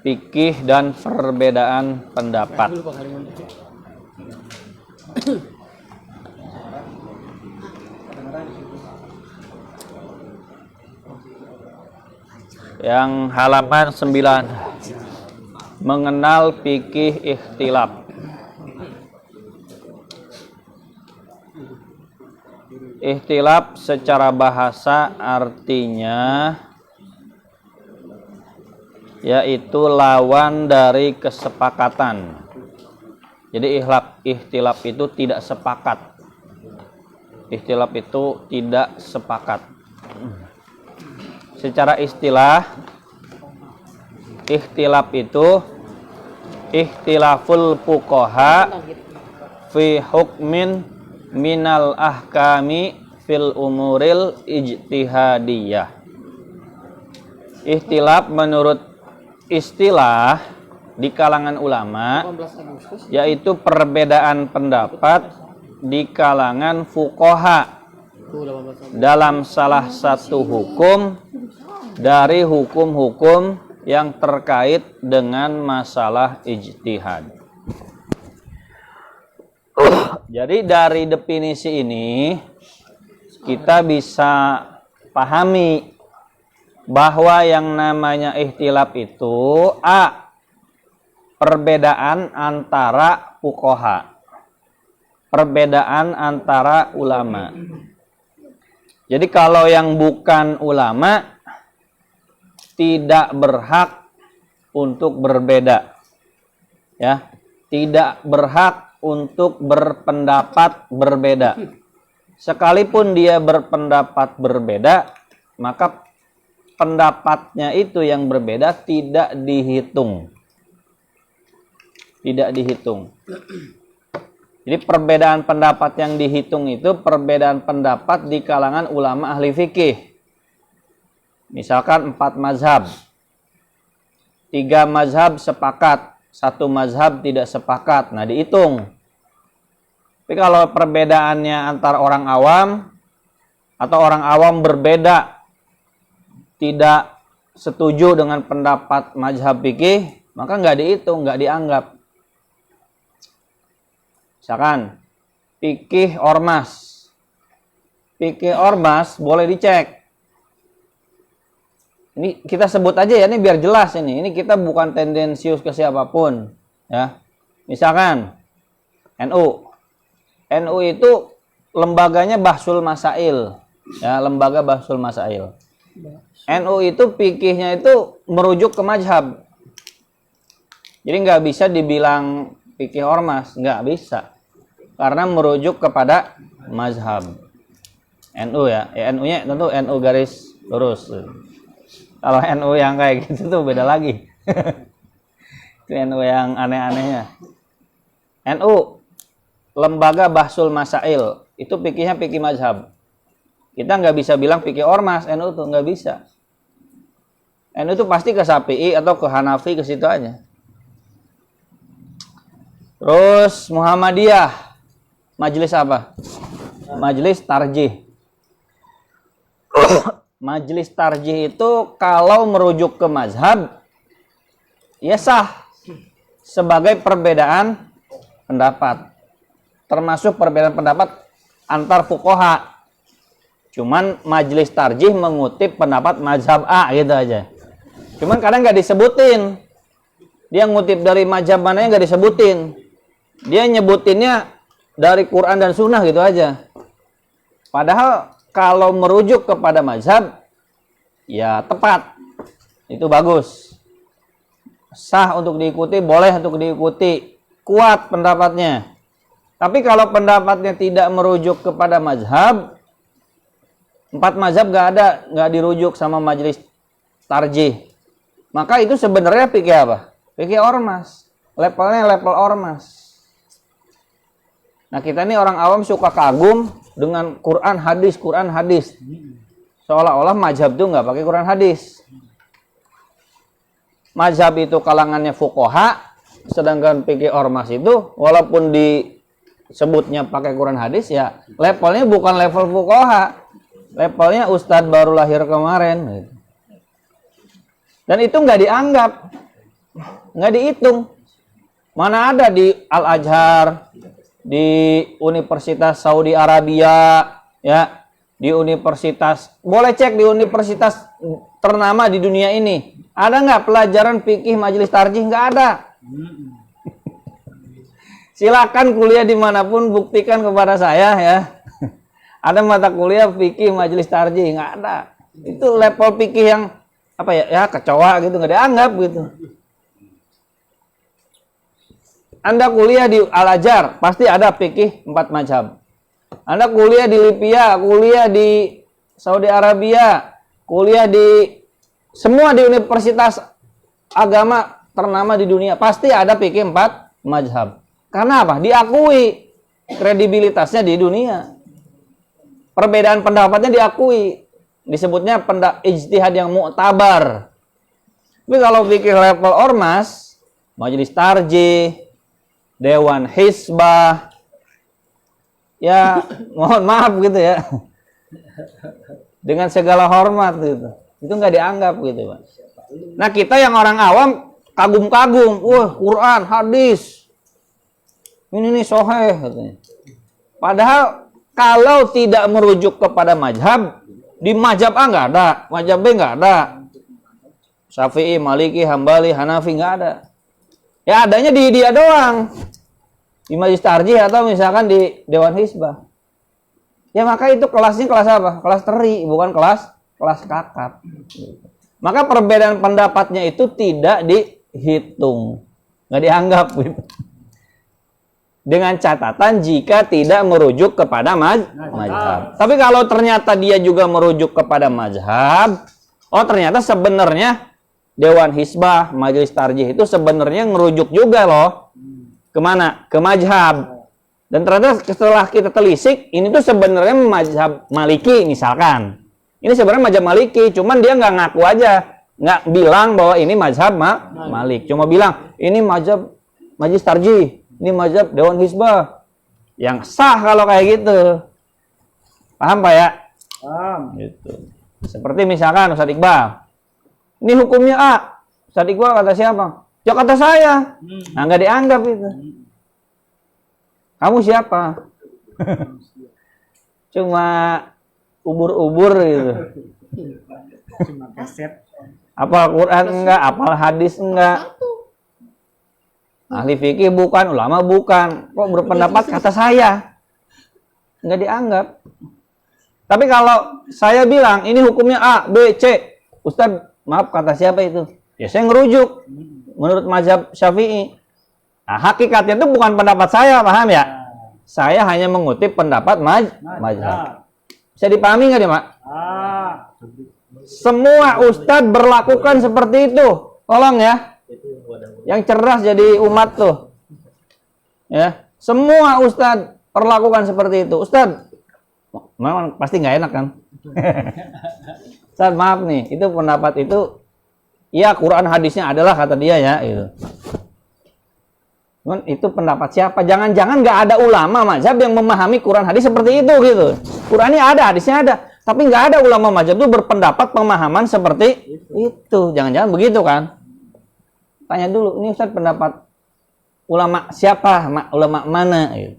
fikih dan perbedaan pendapat. Yang halaman 9, mengenal fikih ikhtilaf. Ikhtilaf secara bahasa artinya yaitu lawan dari kesepakatan. Jadi ikhtilaf itu tidak sepakat. Ikhtilaf itu tidak sepakat. Secara istilah, ikhtilaf itu ikhtilaful fuqaha fi hukmin minal ahkami fil umuril ijtihadiyah. Ikhtilaf menurut istilah di kalangan ulama yaitu perbedaan pendapat di kalangan fuqaha dalam salah satu hukum dari hukum-hukum yang terkait dengan masalah ijtihad. Jadi dari definisi ini kita bisa pahami bahwa yang namanya ikhtilaf itu perbedaan antara fuqaha, perbedaan antara ulama. Jadi kalau yang bukan ulama tidak berhak untuk berbeda, ya, tidak berhak untuk berpendapat berbeda. Sekalipun dia berpendapat berbeda, maka pendapatnya itu yang berbeda tidak dihitung. Tidak dihitung. Jadi perbedaan pendapat yang dihitung itu perbedaan pendapat di kalangan ulama ahli fikih. Misalkan 4 mazhab. 3 mazhab sepakat, 1 mazhab tidak sepakat. Nah, dihitung. Tapi kalau perbedaannya antara orang awam atau orang awam berbeda, tidak setuju dengan pendapat mazhab fikih, maka nggak dihitung, nggak dianggap. Misalkan fikih ormas. Fikih ormas boleh dicek. Ini kita sebut aja ya, ini biar jelas ini. Ini kita bukan tendensius ke siapapun, ya. Misalkan NU. NU itu lembaganya Bahsul Masail, ya, lembaga Bahsul Masail. NU itu fikihnya itu merujuk ke mazhab. Jadi nggak bisa dibilang fikih ormas, nggak bisa. Karena merujuk kepada mazhab. NU ya, NU-nya tentu NU garis lurus. Kalau NU yang kayak gitu tuh beda lagi. Itu NU yang aneh-anehnya. NU, lembaga Bahsul Masail, itu fikihnya fikih mazhab. Kita nggak bisa bilang fikih ormas, NU tuh nggak bisa. NU itu pasti ke Syafi'i atau ke Hanafi, ke situ aja. Terus Muhammadiyah, majelis apa? Majelis tarjih. Majelis tarjih itu kalau merujuk ke mazhab, ya sah sebagai perbedaan pendapat. Termasuk perbedaan pendapat antar fuqaha. Cuman majelis tarjih mengutip pendapat mazhab A gitu aja. Cuman kadang nggak disebutin. Dia ngutip dari mazhab mananya nggak disebutin. Dia nyebutinnya dari Quran dan Sunnah gitu aja. Padahal kalau merujuk kepada mazhab, ya tepat. Itu bagus. Sah untuk diikuti, boleh untuk diikuti. Kuat pendapatnya. Tapi kalau pendapatnya tidak merujuk kepada mazhab, 4 mazhab nggak dirujuk sama majelis tarjih. Maka itu sebenarnya fikih apa? Fikih ormas. Levelnya level ormas. Nah, kita ini orang awam suka kagum dengan Quran hadis. Seolah-olah mazhab itu nggak pakai Quran hadis. Mazhab itu kalangannya fuqaha, sedangkan fikih ormas itu walaupun disebutnya pakai Quran hadis, ya levelnya bukan level fuqaha. Levelnya ustadz baru lahir kemarin. Dan itu nggak dianggap, nggak dihitung. Mana ada di Al-Azhar, di Universitas Saudi Arabia, ya, di universitas, boleh cek di universitas ternama di dunia ini, ada nggak pelajaran fikih majelis tarjih? Nggak ada. Silakan kuliah dimanapun, buktikan kepada saya ya. Ada mata kuliah fikih majelis tarjih? Nggak ada. Itu level fikih yang apa ya? Ya kecoa gitu, nggak dianggap gitu. Anda kuliah di Al-Azhar, pasti ada fikih 4 mazhab. Anda kuliah di Libya, kuliah di Saudi Arabia, kuliah di semua di universitas agama ternama di dunia, pasti ada fikih 4 mazhab. Karena apa? Diakui kredibilitasnya di dunia. Perbedaan pendapatnya diakui. Disebutnya ijtihad yang mu'tabar. Tapi kalau fikih level ormas, majelis tarjih, Dewan Hisbah, ya mohon maaf gitu ya, dengan segala hormat gitu, itu nggak dianggap gitu Pak. Nah kita yang orang awam kagum-kagum, wah Quran, hadis, ini nih soheh katanya. Padahal kalau tidak merujuk kepada mazhab, di mazhab A nggak ada, mazhab B nggak ada, Syafi'i, Maliki, Hambali, Hanafi nggak ada. Ya adanya di dia doang. Di majelis tarjih atau misalkan di Dewan Hisbah. Ya maka itu kelasnya kelas apa? Kelas teri, bukan kelas kakap. Maka perbedaan pendapatnya itu tidak dihitung. Nggak dianggap gitu. Dengan catatan jika tidak merujuk kepada mazhab. Tapi kalau ternyata dia juga merujuk kepada mazhab, oh ternyata sebenarnya Dewan Hisbah, majelis tarjih itu sebenarnya ngerujuk juga loh. Kemana? Ke mazhab. Dan ternyata setelah kita telisik, ini tuh sebenarnya mazhab Maliki misalkan. Ini sebenarnya mazhab Maliki, cuman dia nggak ngaku aja, nggak bilang bahwa ini mazhab Malik. Cuma bilang ini mazhab majelis tarjih, ini mazhab Dewan Hisbah. Yang sah kalau kayak gitu. Paham Pak ya? Paham. Gitu. Seperti misalkan Ustaz Iqbal. Ini hukumnya A. Ustaz Iqbal kata siapa? Ya kata saya. Nah nggak dianggap itu. Kamu siapa? Cuma ubur-ubur gitu. Cuma kaset. Apal Quran enggak, apal hadis enggak. Ahli fikih bukan, ulama bukan. Kok berpendapat kata saya? Nggak dianggap. Tapi kalau saya bilang ini hukumnya A, B, C. Ustaz, maaf kata siapa itu? Ya saya ngerujuk menurut mazhab Syafi'i. Nah, hakikatnya itu bukan pendapat saya, paham ya? Saya hanya mengutip pendapat mazhab. Bisa dipahami nggak nih, Pak? Semua ustadz berlakukan seperti itu. Tolong ya. Yang cerdas jadi umat tuh. Ya, semua ustadz perlakukan seperti itu. Ustadz, memang pasti nggak enak kan? Ustadz, maaf nih, itu pendapat itu ya Quran hadisnya adalah kata dia ya itu. Cuman itu pendapat siapa? Jangan-jangan nggak ada ulama mazhab yang memahami Quran hadis seperti itu gitu. Qurannya ada, hadisnya ada, tapi nggak ada ulama mazhab itu berpendapat pemahaman seperti itu. Jangan-jangan begitu kan? Tanya dulu, ini Ustaz pendapat ulama siapa? Ulama mana? Gitu.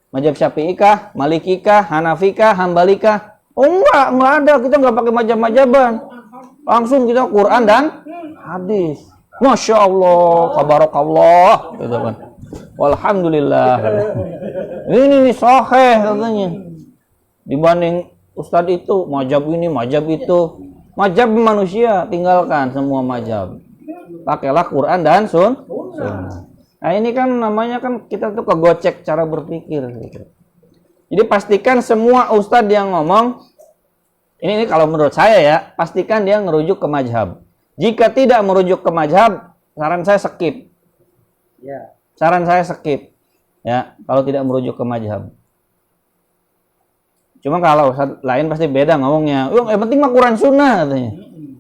Mazhab Syafi'i kah, Maliki kah, Hanafi kah, Hambali kah? Oh enggak ada. Kita nggak pakai mazhab-mazhaban. Langsung kita Quran dan hadis. Masya Allah, tabarakallah, gitu kan. Walhamdulillah. Ini sahih katanya. Dibanding ustadz itu, mazhab ini, mazhab itu. Mazhab manusia, tinggalkan semua mazhab. Pakailah Quran dan sunnah. Nah ini kan namanya kan kita tuh kegocek cara berpikir. Gitu. Jadi pastikan semua ustadz yang ngomong, ini kalau menurut saya ya, pastikan dia ngerujuk ke mazhab. Jika tidak merujuk ke mazhab, saran saya skip. Ya. Saran saya skip. Ya, kalau tidak merujuk ke mazhab. Cuma kalau lain pasti beda ngomongnya. Yang penting mah Quran Sunnah katanya.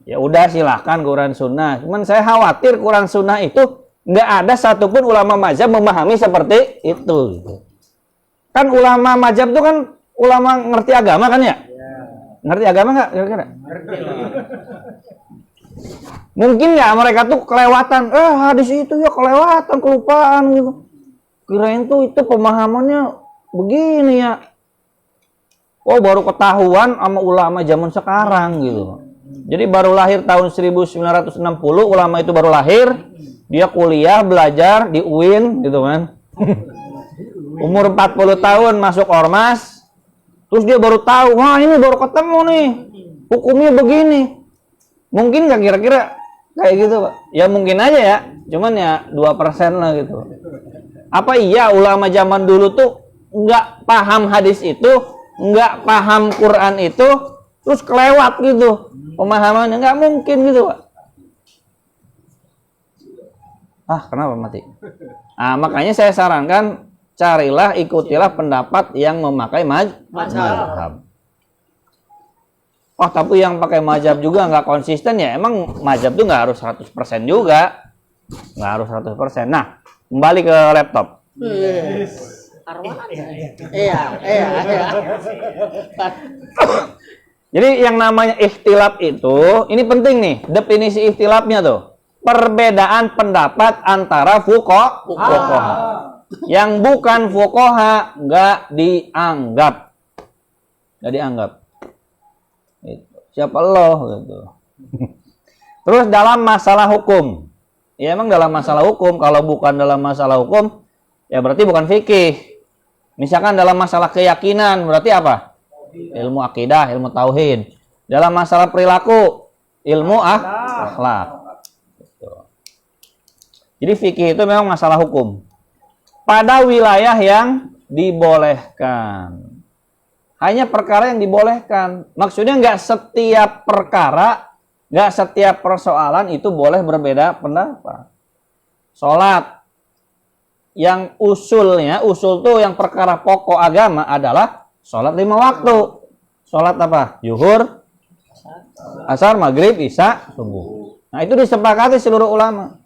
Ya udah silahkan Quran Sunnah. Cuman saya khawatir Quran Sunnah itu nggak ada satupun ulama mazhab memahami seperti itu. Kan ulama mazhab itu kan ulama ngerti agama kan ya? Ngerti agama nggak kira-kira? Mungkin nggak mereka tuh kelewatan, hadis itu ya kelewatan, kelupaan gitu. Kirain tuh itu pemahamannya begini ya. Oh baru ketahuan sama ulama zaman sekarang gitu. Jadi baru lahir tahun 1960, ulama itu baru lahir, dia kuliah, belajar di UIN gitu kan. Umur 40 tahun masuk ormas, terus dia baru tahu, wah ini baru ketemu nih, hukumnya begini. Mungkin nggak kira-kira kayak gitu Pak? Ya mungkin aja ya, cuman ya 2% lah gitu. Apa iya ulama zaman dulu tuh nggak paham hadis itu, nggak paham Quran itu, terus kelewat gitu pemahamannya? Nggak mungkin gitu Pak. Kenapa mati? Makanya saya sarankan carilah, ikutilah pendapat yang memakai mazhab. Tapi yang pakai mazhab juga nggak konsisten ya. Emang mazhab tuh nggak harus 100% juga. Nggak harus 100%. Nah, kembali ke laptop. Iya. Jadi yang namanya ikhtilaf itu, ini penting nih, definisi ikhtilafnya tuh. Perbedaan pendapat antara fuqaha. Yang bukan fuqaha nggak dianggap. Nggak dianggap. Siapa lo gitu. Terus dalam masalah hukum. Ya emang dalam masalah hukum, kalau bukan dalam masalah hukum ya berarti bukan fikih. Misalkan dalam masalah keyakinan berarti apa? Ilmu akidah, ilmu tauhid. Dalam masalah perilaku, ilmu akhlak. Gitu. Jadi fikih itu memang masalah hukum. Pada wilayah yang dibolehkan. Hanya perkara yang dibolehkan. Maksudnya nggak setiap perkara, nggak setiap persoalan itu boleh berbeda pendapat. Sholat. Yang usul tuh yang perkara pokok agama adalah sholat 5 waktu. Sholat apa? Zuhur, asar, maghrib, isya, subuh. Nah itu disepakati seluruh ulama.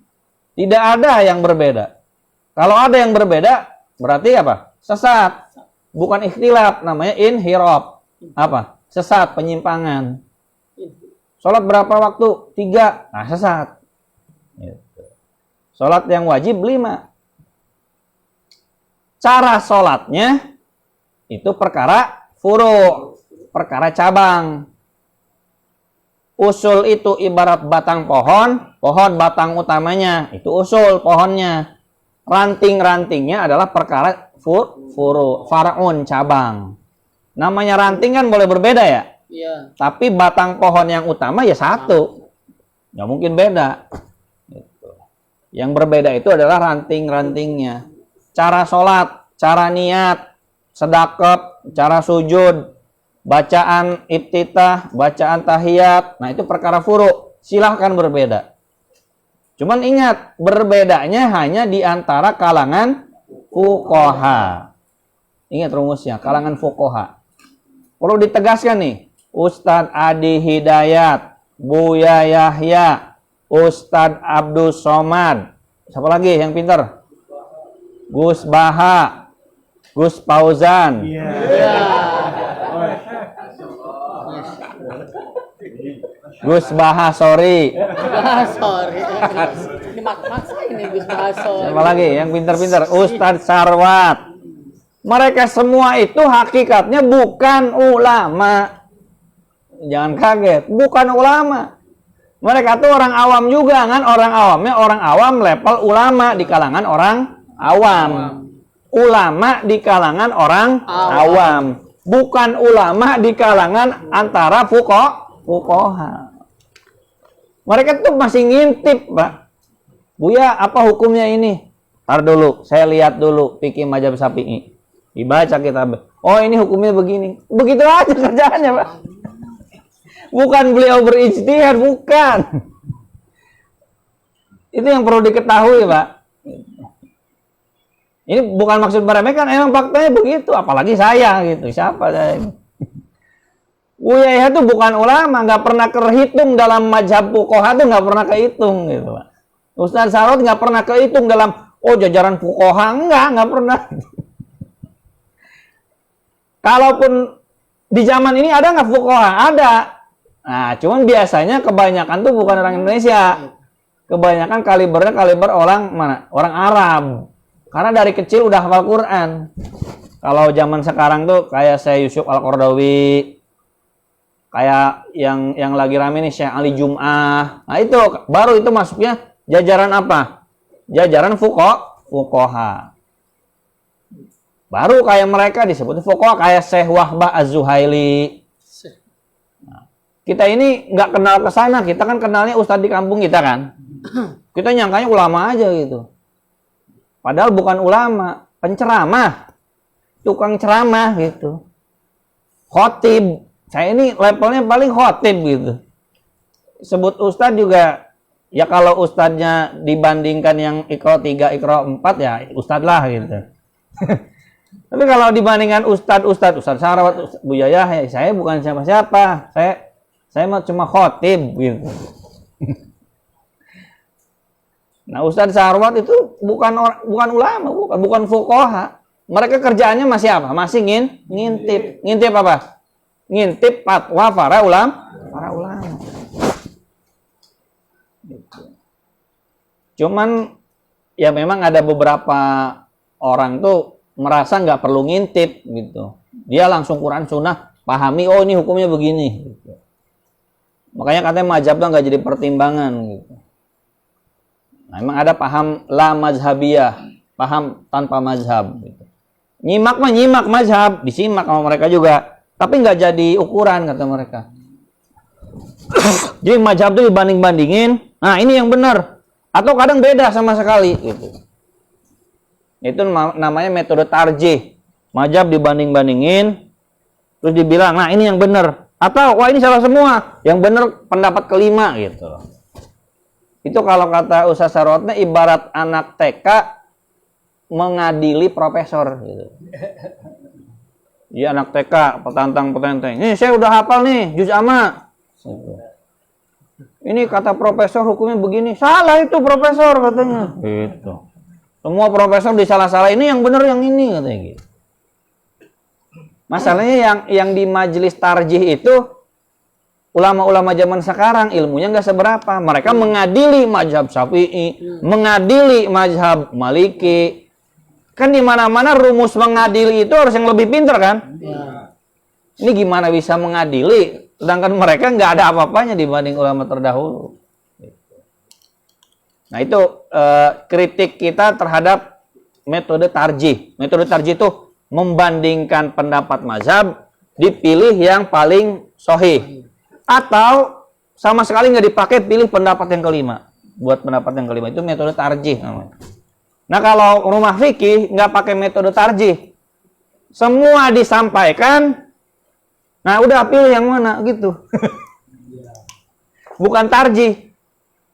Tidak ada yang berbeda. Kalau ada yang berbeda, berarti apa? Sesat. Bukan ikhtilaf, namanya inhiraf. Apa? Sesat, penyimpangan. Sholat berapa waktu? 3. Nah, sesat. Sholat yang wajib 5. Cara sholatnya itu perkara furu', perkara cabang. Usul itu ibarat batang pohon batang utamanya, itu usul pohonnya. Ranting-rantingnya adalah perkara furu', far'un, cabang. Namanya ranting kan boleh berbeda ya? Iya. Tapi batang pohon yang utama ya satu. Nggak mungkin beda. Gitu. Yang berbeda itu adalah ranting-rantingnya. Cara sholat, cara niat, sedekah, cara sujud, bacaan iftitah, bacaan tahiyat. Nah itu perkara furu'. Silahkan berbeda. Cuman ingat, berbedanya hanya di antara kalangan fuqaha. Ingat rumusnya, kalangan fuqaha. Perlu ditegaskan nih, Ustadz Adi Hidayat, Buya Yahya, Ustadz Abdul Somad. Siapa lagi yang pintar? Gus Baha, Gus Fauzan. Gus Baha, sorry. Ini maksa ini Gus Bahasori. Siapa lagi yang pintar-pintar? Ustadz Sarwat. Mereka semua itu hakikatnya bukan ulama. Jangan kaget, bukan ulama. Mereka tuh orang awam juga kan, orang awamnya orang awam level ulama di kalangan orang awam. Ulama di kalangan orang awam. Bukan ulama di kalangan antara fuqaha. Mereka tuh masih ngintip, Pak. Buya, apa hukumnya ini? Tar dulu, saya lihat dulu fikih mazhab Syafi'i. Dibaca kitab. Oh, ini hukumnya begini. Begitu aja kerjaannya, Pak. Bukan beliau berijtihad, bukan. Itu yang perlu diketahui, Pak. Ini bukan maksud meremehkan, emang faktanya begitu. Apalagi saya gitu. Siapa saya? Buya itu bukan ulama, nggak pernah kehitung dalam mazhab fuqaha itu nggak pernah kehitung gitu, Pak. Ustadz Sarwat nggak pernah kehitung dalam jajaran fuqaha, nggak pernah. Kalaupun di zaman ini ada nggak fuqaha? Ada. Nah, cuman biasanya kebanyakan tuh bukan orang Indonesia. Kebanyakan kalibernya kaliber orang mana? Orang Arab. Karena dari kecil udah hafal Quran. Kalau zaman sekarang tuh kayak saya Yusuf Al-Qaradawi, kayak yang lagi rame nih Syekh Ali Jum'ah. Nah, itu baru itu masuknya jajaran apa? Jajaran fuqaha. Baru kayak mereka disebut fuqaha, kayak Syekh Wahbah Az-Zuhaili. Nah, kita ini nggak kenal ke sana, kita kan kenalnya ustadz di kampung kita kan. Kita nyangkanya ulama aja gitu. Padahal bukan ulama, penceramah. Tukang ceramah gitu. Khotib. Saya ini levelnya paling khotib gitu. Sebut ustadz juga, ya kalau ustadznya dibandingkan yang Iqra 3, Iqra 4 ya ustadz lah gitu. Tapi kalau dibandingkan Ustadz Sarawat, Ustadz Bu Yayah, ya, saya bukan siapa-siapa. Saya mah cuma khotib gitu. Nah, Ustadz Sarawat itu bukan ulama, bukan fuqaha. Mereka kerjaannya masih apa? Masih ngintip. Ngintip apa? Ngintip fatwa para ulama. Cuman ya memang ada beberapa orang tuh merasa nggak perlu ngintip gitu. Dia langsung Quran Sunnah pahami, oh ini hukumnya begini. Gitu. Makanya katanya mazhabnya nggak jadi pertimbangan gitu. Nah, emang ada paham la mazhabiyah, paham tanpa mazhab. Gitu. Nyimak mazhab, disimak sama mereka juga, tapi nggak jadi ukuran kata mereka. Jadi mazhab itu dibanding-bandingin, nah ini yang benar, atau kadang beda sama sekali. Gitu. Itu namanya metode tarjih. Mazhab dibanding-bandingin, terus dibilang, nah ini yang benar, atau wah ini salah semua, yang benar pendapat kelima gitu. Itu kalau kata Ustaz Sarawatnya ibarat anak TK mengadili profesor gitu. Iya anak TK petantang. Nih saya udah hafal nih juz amma. Gitu. Ini kata profesor hukumnya begini. Salah itu profesor katanya. Gitu. Semua profesor disalah-salah, ini yang benar yang ini katanya gitu. Masalahnya yang di majelis tarjih itu ulama-ulama zaman sekarang ilmunya nggak seberapa. Mereka mengadili mazhab Syafi'i, mengadili mazhab Maliki. Kan di mana-mana rumus mengadili itu harus yang lebih pintar kan? Ya. Ini gimana bisa mengadili? Sedangkan mereka nggak ada apa-apanya dibanding ulama terdahulu. Nah itu kritik kita terhadap metode tarjih. Metode tarjih itu membandingkan pendapat mazhab, dipilih yang paling sahih. Atau sama sekali nggak dipakai, pilih pendapat yang kelima. Buat pendapat yang kelima itu metode tarjih namanya. Nah kalau rumah fikih nggak pakai metode tarjih, semua disampaikan, nah udah pilih yang mana gitu. Bukan tarjih.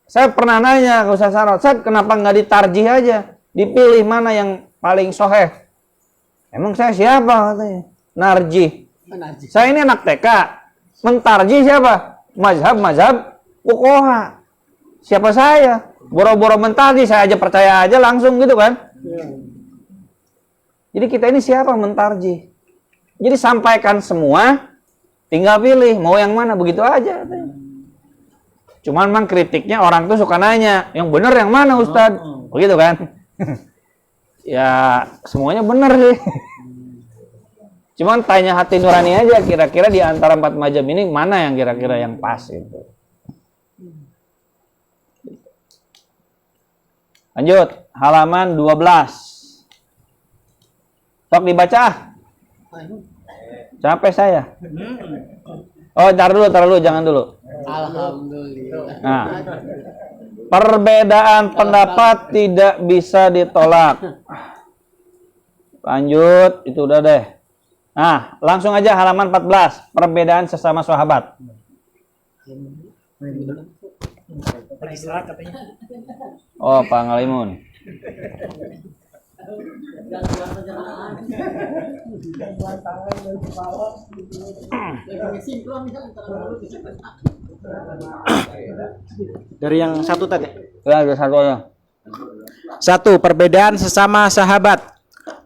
Saya pernah nanya ke Ustaz Sarawat, kenapa nggak ditarjih aja, dipilih mana yang paling sahih? Emang saya siapa katanya? Narjih. Saya ini anak TK, mentarjih siapa? Mazhab fuqaha. Siapa saya? Boro-boro mentarjih, saya aja percaya aja langsung gitu kan? Jadi kita ini siapa mentarjih? Jadi sampaikan semua, tinggal pilih mau yang mana, begitu aja. Cuman memang kritiknya orang tuh suka nanya, yang benar yang mana Ustadz? Begitu kan? Ya semuanya benar sih. Cuman tanya hati nurani aja, kira-kira di antara 4 mazhab ini mana yang kira-kira yang pas gitu. Lanjut, halaman 12. Sok dibaca. Capek saya. Oh, tar dulu, jangan dulu. Alhamdulillah. Nah, perbedaan pendapat tidak bisa ditolak. Lanjut, itu udah deh. Nah, langsung aja halaman 14. Perbedaan sesama sahabat. Oh, Pak Ngalimun. Dari yang satu tadi. Ya, ada satu aja. 1. Perbedaan sesama sahabat.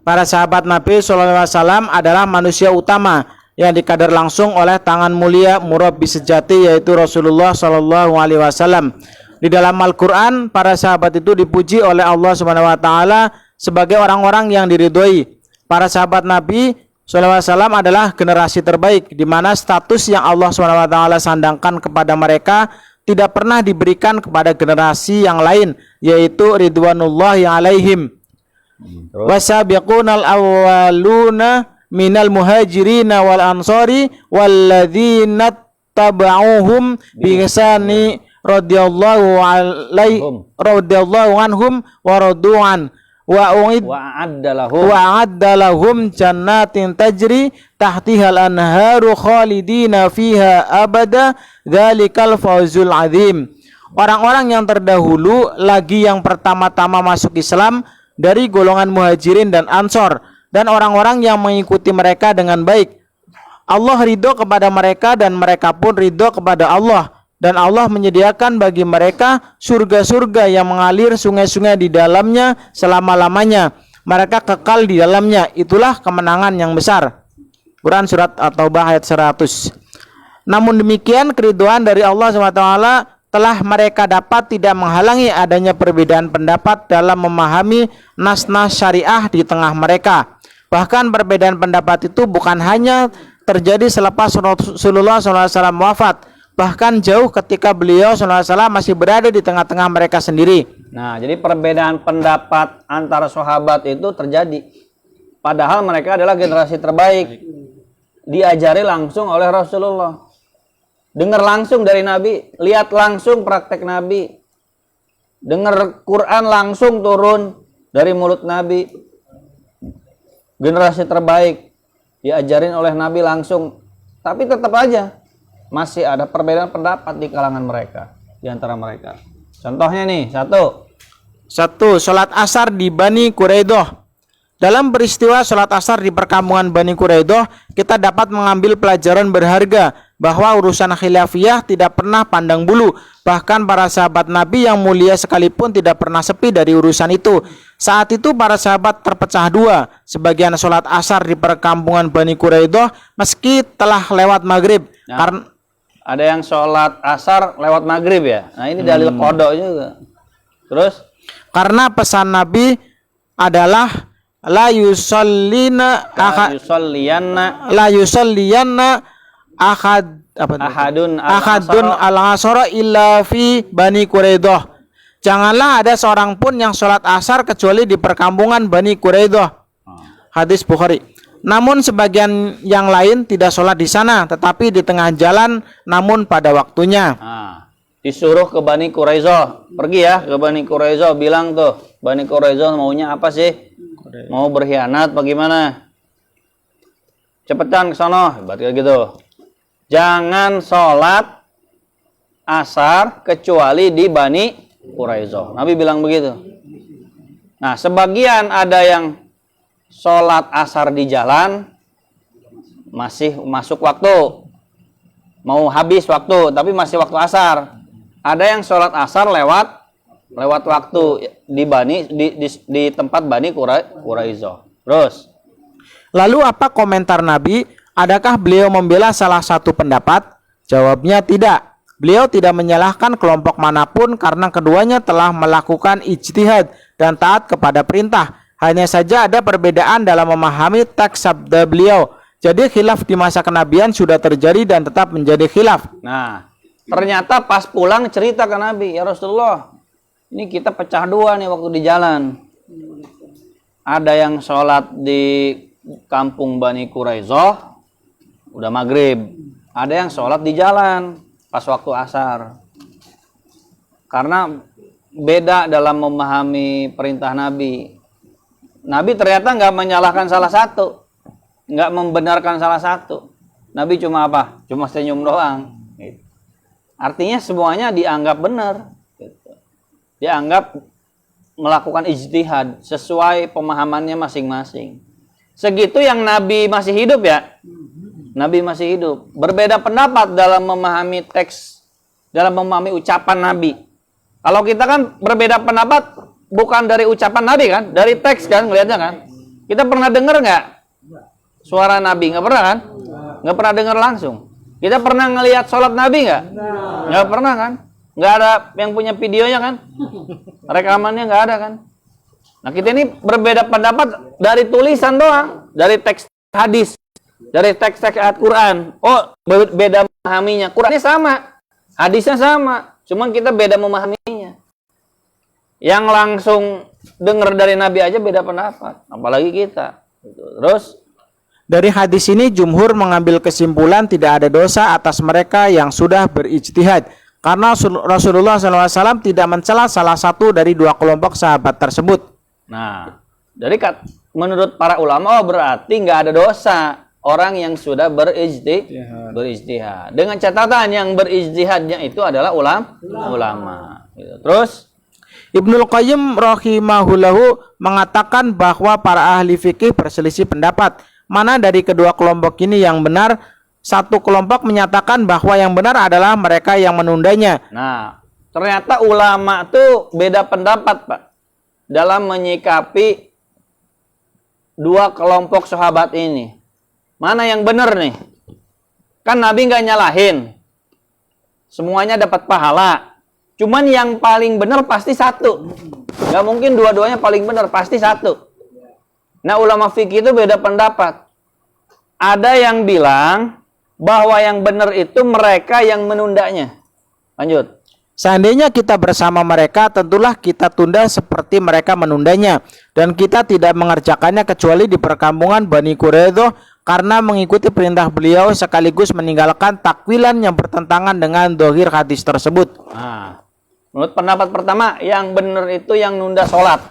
Para sahabat Nabi SAW adalah manusia utama yang dikadar langsung oleh tangan mulia murabbi sejati yaitu Rasulullah Shallallahu Alaihi Wasallam. Di dalam Al-Quran, para sahabat itu dipuji oleh Allah Subhanahu Wa Taala sebagai orang-orang yang diridhoi. Para sahabat Nabi Sallallahu Alaihi Wasallam adalah generasi terbaik, di mana status yang Allah Subhanahu Wa Taala sandangkan kepada mereka tidak pernah diberikan kepada generasi yang lain, yaitu ridwanullahi alaihim. Wasabiqunal awwaluna minal muhajirina wal ansari walladzina tabauhum bi ihsani radhiyallahu anhum wa radu'an wa'adda lahum jannatin tajri tahtihal anharu khalidina fiha abada dzalikal fawzul azim. Orang-orang yang terdahulu lagi yang pertama-tama masuk Islam dari golongan muhajirin dan ansor, dan orang-orang yang mengikuti mereka dengan baik. Allah ridho kepada mereka dan mereka pun ridho kepada Allah. Dan Allah menyediakan bagi mereka surga-surga yang mengalir sungai-sungai di dalamnya selama-lamanya. Mereka kekal di dalamnya. Itulah kemenangan yang besar. Quran Surat At-Taubah ayat 100. Namun demikian, keridhaan dari Allah SWT telah mereka dapat tidak menghalangi adanya perbedaan pendapat dalam memahami nas-nas syariah di tengah mereka. Bahkan perbedaan pendapat itu bukan hanya terjadi selepas Rasulullah SAW wafat, bahkan jauh ketika beliau SAW masih berada di tengah-tengah mereka sendiri. Nah, jadi perbedaan pendapat antara sahabat itu terjadi. Padahal mereka adalah generasi terbaik. Diajari langsung oleh Rasulullah. Dengar langsung dari Nabi, lihat langsung praktek Nabi. Dengar Quran langsung turun dari mulut Nabi. Generasi terbaik, diajarin oleh Nabi langsung. Tapi tetap aja masih ada perbedaan pendapat di kalangan mereka, di antara mereka. Contohnya nih, satu, sholat asar di Bani Quraidah. Dalam peristiwa sholat asar di perkampungan Bani Quraidah, kita dapat mengambil pelajaran berharga bahwa urusan khilafiyah tidak pernah pandang bulu. Bahkan para sahabat Nabi yang mulia sekalipun tidak pernah sepi dari urusan itu. Saat itu para sahabat terpecah dua. Sebagian sholat asar di perkampungan Bani Quraidah meski telah lewat maghrib. Nah, karena ada yang sholat asar lewat maghrib ya. Nah ini dalil kodok juga. Terus? Karena pesan Nabi adalah la yusalliyanna ahadun al-asara illa fi Bani Quraidah. Janganlah ada seorang pun yang sholat asar kecuali di perkampungan Bani Quraidah. Hadis Bukhari. Namun sebagian yang lain tidak sholat di sana, tetapi di tengah jalan, namun pada waktunya. Nah, disuruh ke Bani Quraidah, pergi ya ke Bani Quraidah, bilang tuh Bani Quraidah maunya apa sih? Mau berkhianat bagaimana? Cepetan ke sono, berarti gitu. Jangan sholat asar kecuali di Bani Quraidah. Nabi bilang begitu. Nah, sebagian ada yang sholat asar di jalan, masih masuk waktu, mau habis waktu, tapi masih waktu asar. Ada yang sholat asar lewat waktu di tempat Bani Quraidah. Terus, lalu apa komentar Nabi? Adakah beliau membela salah satu pendapat? Jawabnya tidak. Beliau tidak menyalahkan kelompok manapun karena keduanya telah melakukan ijtihad dan taat kepada perintah. Hanya saja ada perbedaan dalam memahami teks sabda beliau. Jadi khilaf di masa kenabian sudah terjadi dan tetap menjadi khilaf. Nah, ternyata pas pulang cerita ke Nabi, ya Rasulullah, ini kita pecah dua nih waktu di jalan. Ada yang sholat di kampung Bani Quraidah, udah maghrib. Ada yang sholat di jalan pas waktu asar. Karena beda dalam memahami perintah Nabi. Nabi ternyata nggak menyalahkan salah satu, nggak membenarkan salah satu. Nabi cuma apa? Cuma senyum doang. Artinya semuanya dianggap benar. Dianggap melakukan ijtihad sesuai pemahamannya masing-masing. Segitu yang Nabi masih hidup ya. Nabi masih hidup. Berbeda pendapat dalam memahami teks, dalam memahami ucapan Nabi. Kalau kita kan berbeda pendapat bukan dari ucapan Nabi kan, dari teks kan, ngelihatnya kan. Kita pernah dengar nggak suara Nabi? Nggak pernah kan? Nggak pernah dengar langsung. Kita pernah ngelihat sholat Nabi nggak? Nggak pernah kan? Nggak ada yang punya videonya kan? Rekamannya nggak ada kan? Nah kita ini berbeda pendapat dari tulisan doang, dari teks hadis, dari teks-teks ayat Quran. Oh beda memahaminya. Qurannya sama, hadisnya sama, cuman kita beda memahaminya. Yang langsung dengar dari Nabi aja beda pendapat, apalagi kita. Terus Dari hadis ini jumhur mengambil kesimpulan tidak ada dosa atas mereka yang sudah berijtihad karena Rasulullah SAW tidak mencela salah satu dari dua kelompok sahabat tersebut. nah, jadi menurut para ulama berarti nggak ada dosa orang yang sudah berijtihad. Dengan catatan yang berijtihadnya itu adalah ulama. Gitu. Terus Ibnul Qayyim rahimahullahu mengatakan bahwa para ahli fikih berselisih pendapat mana dari kedua kelompok ini yang benar. Satu kelompok menyatakan bahwa yang benar adalah mereka yang menundanya. Nah, ternyata ulama tuh beda pendapat, Pak, dalam menyikapi dua kelompok sahabat ini. Mana yang benar nih? Kan Nabi nggak nyalahin. Semuanya dapat pahala. Cuman yang paling benar pasti satu. Nggak mungkin dua-duanya paling benar, pasti satu. Nah, ulama fikih itu beda pendapat. Ada yang bilang bahwa yang benar itu mereka yang menundanya. Lanjut. Seandainya kita bersama mereka, tentulah kita tunda seperti mereka menundanya. Dan kita tidak mengerjakannya kecuali di perkampungan Bani Quraidah karena mengikuti perintah beliau sekaligus meninggalkan takwilan yang bertentangan dengan dohir hadis tersebut. Nah, menurut pendapat pertama, yang benar itu yang nunda sholat.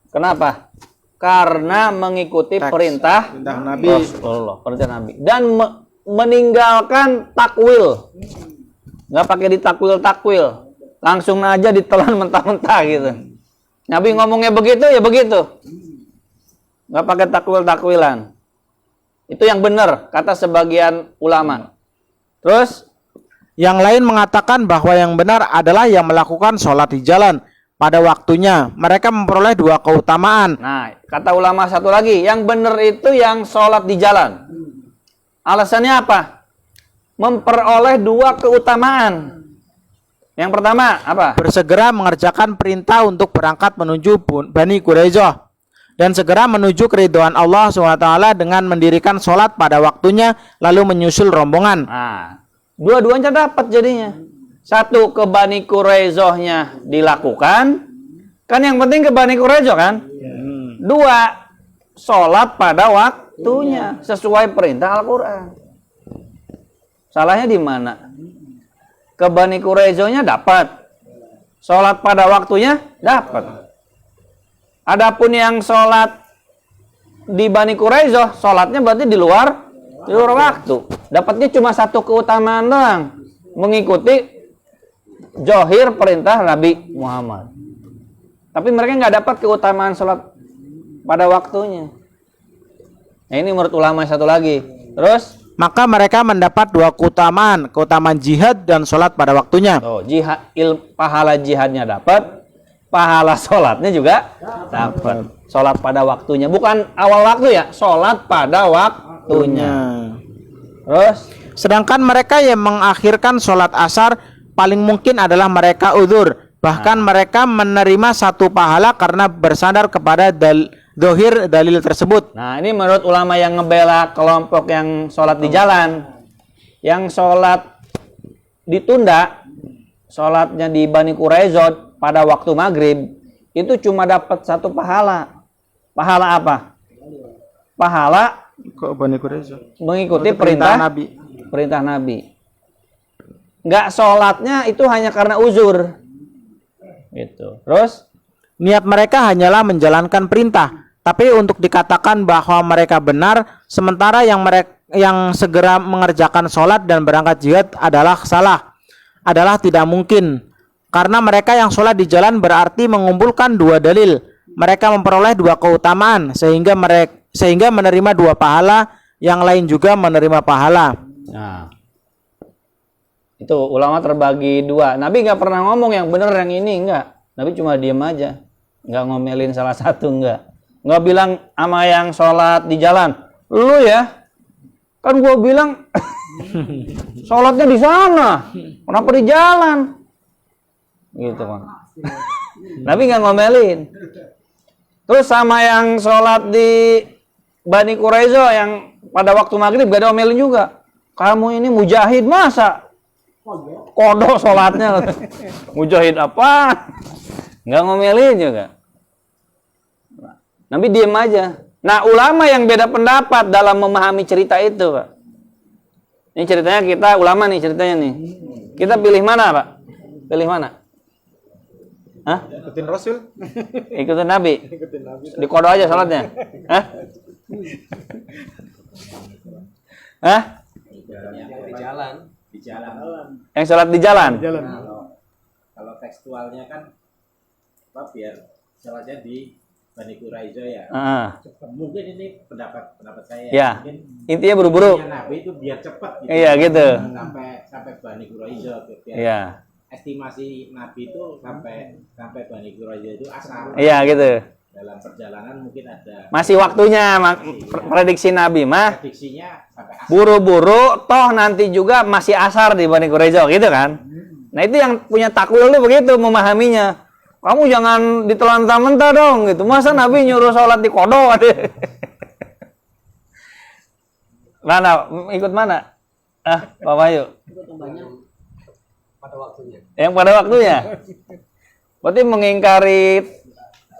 Kenapa? Karena mengikuti perintah Nabi. Rasulullah, perintah Nabi. Dan meninggalkan takwil. Nggak pakai ditakwil-takwil. Langsung aja ditelan mentah-mentah gitu. Nabi ngomongnya begitu, ya begitu. Nggak pakai takwil-takwilan. Itu yang benar, kata sebagian ulama. Terus, yang lain mengatakan bahwa yang benar adalah yang melakukan sholat di jalan pada waktunya. Mereka memperoleh dua keutamaan. nah, kata ulama satu lagi, yang benar itu yang sholat di jalan. Alasannya apa? Memperoleh dua keutamaan. Yang pertama, apa? Bersegera mengerjakan perintah untuk berangkat menuju Bani Quraidah dan segera menuju keridhaan Allah SWT dengan mendirikan sholat pada waktunya lalu menyusul rombongan. Nah, dua-duanya dapat jadinya. Satu, ke Bani Quraizohnya dilakukan. Kan yang penting ke Bani Quraizoh kan? Dua, sholat pada waktunya. Sesuai perintah Al-Quran. Salahnya di mana? Ke Bani Quraizohnya dapat. Sholat pada waktunya dapat. Adapun yang sholat di Bani Quraizoh, sholatnya berarti di luar waktu. Dapatnya cuma satu keutamaan doang. Mengikuti johir perintah Nabi Muhammad. Tapi mereka nggak dapat keutamaan sholat pada waktunya. Nah, ini menurut ulama satu lagi. Terus, Maka mereka mendapat dua keutamaan jihad dan sholat pada waktunya. pahala jihadnya dapat, pahala sholatnya juga dapat. Sholat pada waktunya, bukan awal waktu ya, sholat pada waktunya. Terus, Sedangkan mereka yang mengakhirkan sholat asar paling mungkin adalah mereka uzur. Bahkan mereka menerima satu pahala karena bersandar kepada dohir dalil tersebut. nah ini menurut ulama yang ngebela kelompok yang sholat di jalan, yang sholat ditunda, sholatnya di Bani Quraizoh pada waktu maghrib, itu cuma dapat satu pahala. Pahala apa? Pahala mengikuti perintah Nabi. Perintah Nabi. Nggak sholatnya itu hanya karena uzur. Gitu. Terus, Niat mereka hanyalah menjalankan perintah. Tapi untuk dikatakan bahwa mereka benar, sementara yang segera mengerjakan sholat dan berangkat jihad adalah salah, adalah tidak mungkin. Karena mereka yang sholat di jalan berarti mengumpulkan dua dalil. Mereka memperoleh dua keutamaan sehingga menerima dua pahala, yang lain juga menerima pahala. nah, itu ulama terbagi dua. Nabi nggak pernah ngomong yang benar yang ini, nggak. Nabi cuma diem aja, nggak ngomelin salah satu, nggak bilang sama yang sholat di jalan, lu ya, kan Kan gua bilang sholatnya di sana, kenapa di jalan? Gitu kan. Nabi nggak ngomelin. Terus sama yang sholat di Bani Quraizo yang pada waktu maghrib gak ada omelin juga. Kamu ini mujahid masa kodok sholatnya? Mujahid apa? Nggak ngomelin juga. Nabi diem aja. Nah, ulama yang beda pendapat dalam memahami cerita itu, Pak. Ini ceritanya kita ulama nih ceritanya nih. Kita pilih mana, Pak? Pilih mana? Hah? Ikutin Rasul. Ikutin Nabi. Ikutin Nabi. Di kodok aja sholatnya. Hah? Hah? Di jalan. Di jalan. Yang sholat di jalan? Jalan. Kalau tekstualnya kan apa biar sholatnya di Bani Quraizo ya. Mungkin ini pendapat saya. Ya. Mungkin Intinya buru-buru. Nabi itu biar cepat gitu. Iya gitu. Sampai Bani Quraizo gitu. Iya. Estimasi Nabi itu sampai Bani Quraizo itu asar. Iya gitu. Dalam perjalanan mungkin ada Masih waktunya prediksi Nabi mah. prediksinya sampai asar. Buru-buru toh nanti juga masih asar di Bani Quraizo gitu kan. Nah, itu yang punya takwil tuh begitu memahaminya. Kamu jangan ditelan mentah dong gitu. Masa Nabi nyuruh sholat di kodok? Mana? Ikut mana? Pak Bayu. Pada waktunya. Yang pada waktunya. Berarti mengingkari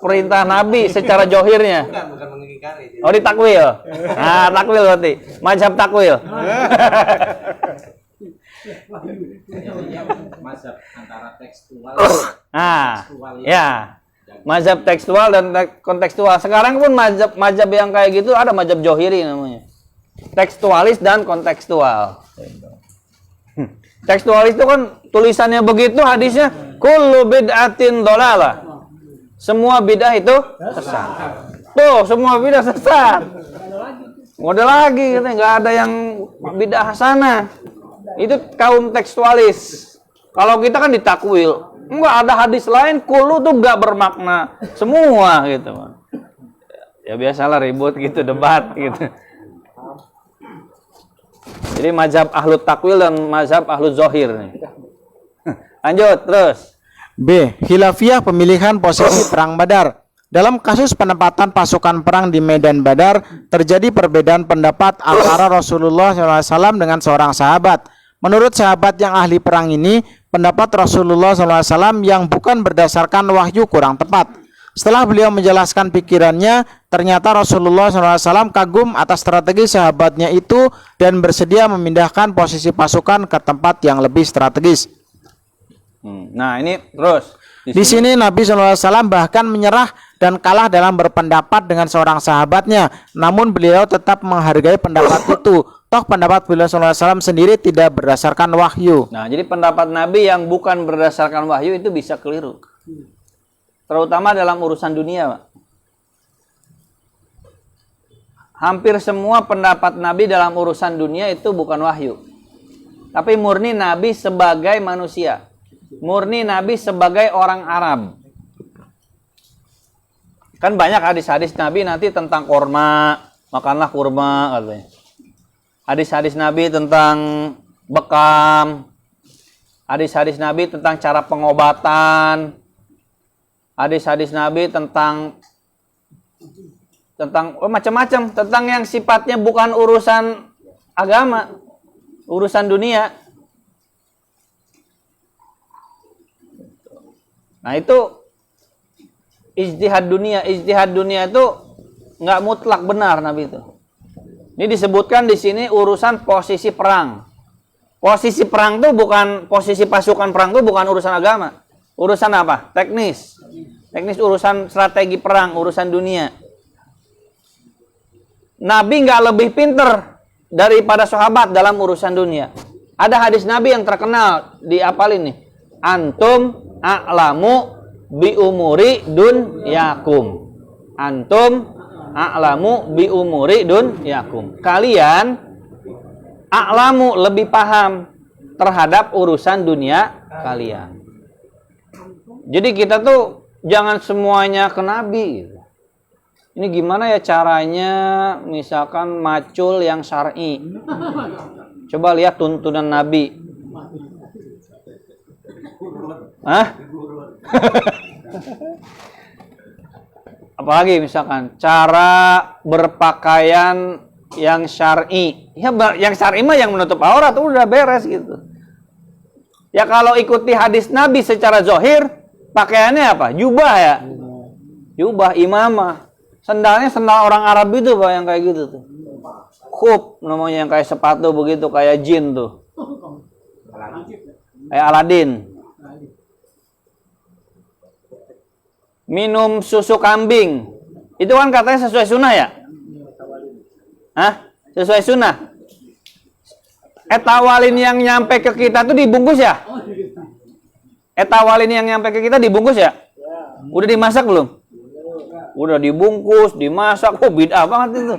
perintah Nabi secara johirnya. Bukan mengingkari. Oh, ditakwil. Nah, takwil berarti. Mazhab takwil. Mazhab antara tekstual Ya. Mazhab tekstual dan kontekstual. Sekarang pun mazhab yang kayak gitu ada mazhab johiri namanya. Tekstualis dan kontekstual. Tekstualis itu kan tulisannya begitu, hadisnya kullu bid'atin dhalalah. Semua bid'ah itu sesat. Tuh, semua bid'ah sesat. Nggak ada lagi, katanya nggak ada yang bid'ah hasanah. Itu kaum tekstualis. Kalau kita kan ditakwil. Enggak ada hadis lain, kullu tuh nggak bermakna semua gitu. Ya biasalah ribut gitu, debat gitu. Jadi mazhab ahlu takwil dan mazhab ahlu zohir nih. Lanjut terus. B. Khilafiyah pemilihan posisi perang Badar. Dalam kasus penempatan pasukan perang di medan Badar, terjadi perbedaan pendapat antara Rasulullah SAW dengan seorang sahabat. Menurut sahabat yang ahli perang ini, pendapat Rasulullah SAW yang bukan berdasarkan wahyu kurang tepat. Setelah beliau menjelaskan pikirannya, ternyata Rasulullah SAW kagum atas strategi sahabatnya itu dan bersedia memindahkan posisi pasukan ke tempat yang lebih strategis. Nah ini terus. Di sini Nabi SAW bahkan menyerah dan kalah dalam berpendapat dengan seorang sahabatnya. Namun beliau tetap menghargai pendapat itu. Toh pendapat beliau SAW sendiri tidak berdasarkan wahyu. Nah jadi pendapat Nabi yang bukan berdasarkan wahyu itu bisa keliru. Terutama dalam urusan dunia, Pak. Hampir semua pendapat Nabi dalam urusan dunia itu bukan wahyu. Tapi murni Nabi sebagai manusia. Murni Nabi sebagai orang Arab. Kan banyak hadis-hadis Nabi nanti tentang kurma, makanlah kurma katanya. Hadis-hadis Nabi tentang bekam. Hadis-hadis Nabi tentang cara pengobatan. Hadis-hadis Nabi tentang macam-macam, tentang yang sifatnya bukan urusan agama, urusan dunia. Nah itu ijtihad dunia itu nggak mutlak benar Nabi itu. Ini disebutkan di sini urusan posisi perang. Posisi perang tuh bukan posisi pasukan perang tuh bukan urusan agama. Urusan apa? Teknis. Teknis urusan strategi perang, urusan dunia. Nabi nggak lebih pinter daripada sahabat dalam urusan dunia. Ada hadis Nabi yang terkenal diapalin nih. Antum a'lamu bi umuri dunyakum. Antum a'lamu bi umuri dunyakum. Kalian a'lamu lebih paham terhadap urusan dunia kalian. Jadi kita tuh jangan semuanya ke Nabi. ini gimana ya caranya misalkan macul yang syar'i. Coba lihat tuntunan Nabi. Hah? Apalagi misalkan cara berpakaian yang syar'i. Ya yang syar'i mah yang menutup aurat udah beres gitu. Ya kalau ikuti hadis Nabi secara zahir, pakaiannya apa? Jubah ya. Jubah imamah. Sendalnya sendal orang Arab itu Pak yang kayak gitu tuh. Khuf namanya yang kayak sepatu begitu kayak jin tuh. Kayak Aladin. Minum susu kambing. Itu kan katanya sesuai sunnah ya? Hah? Sesuai sunnah. Etawalin yang nyampe ke kita tuh dibungkus ya? Etawalin yang nyampe ke kita dibungkus ya? Udah dimasak belum? Udah dibungkus, dimasak. Oh bid'ah banget itu.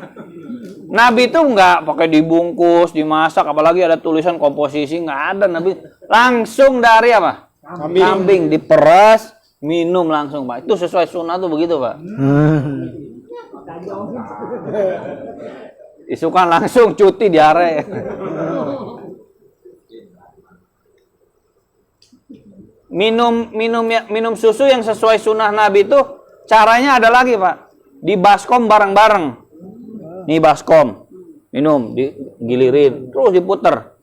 Nabi itu nggak pakai dibungkus, dimasak, apalagi ada tulisan komposisi, nggak ada Nabi. Langsung dari apa? Kambing diperas, minum langsung Pak. Itu sesuai sunnah tuh begitu Pak. Isukan langsung cuti diare. Minum susu yang sesuai sunnah Nabi itu caranya ada lagi Pak. Di baskom bareng-bareng. Nih baskom, minum, digilirin, terus diputer.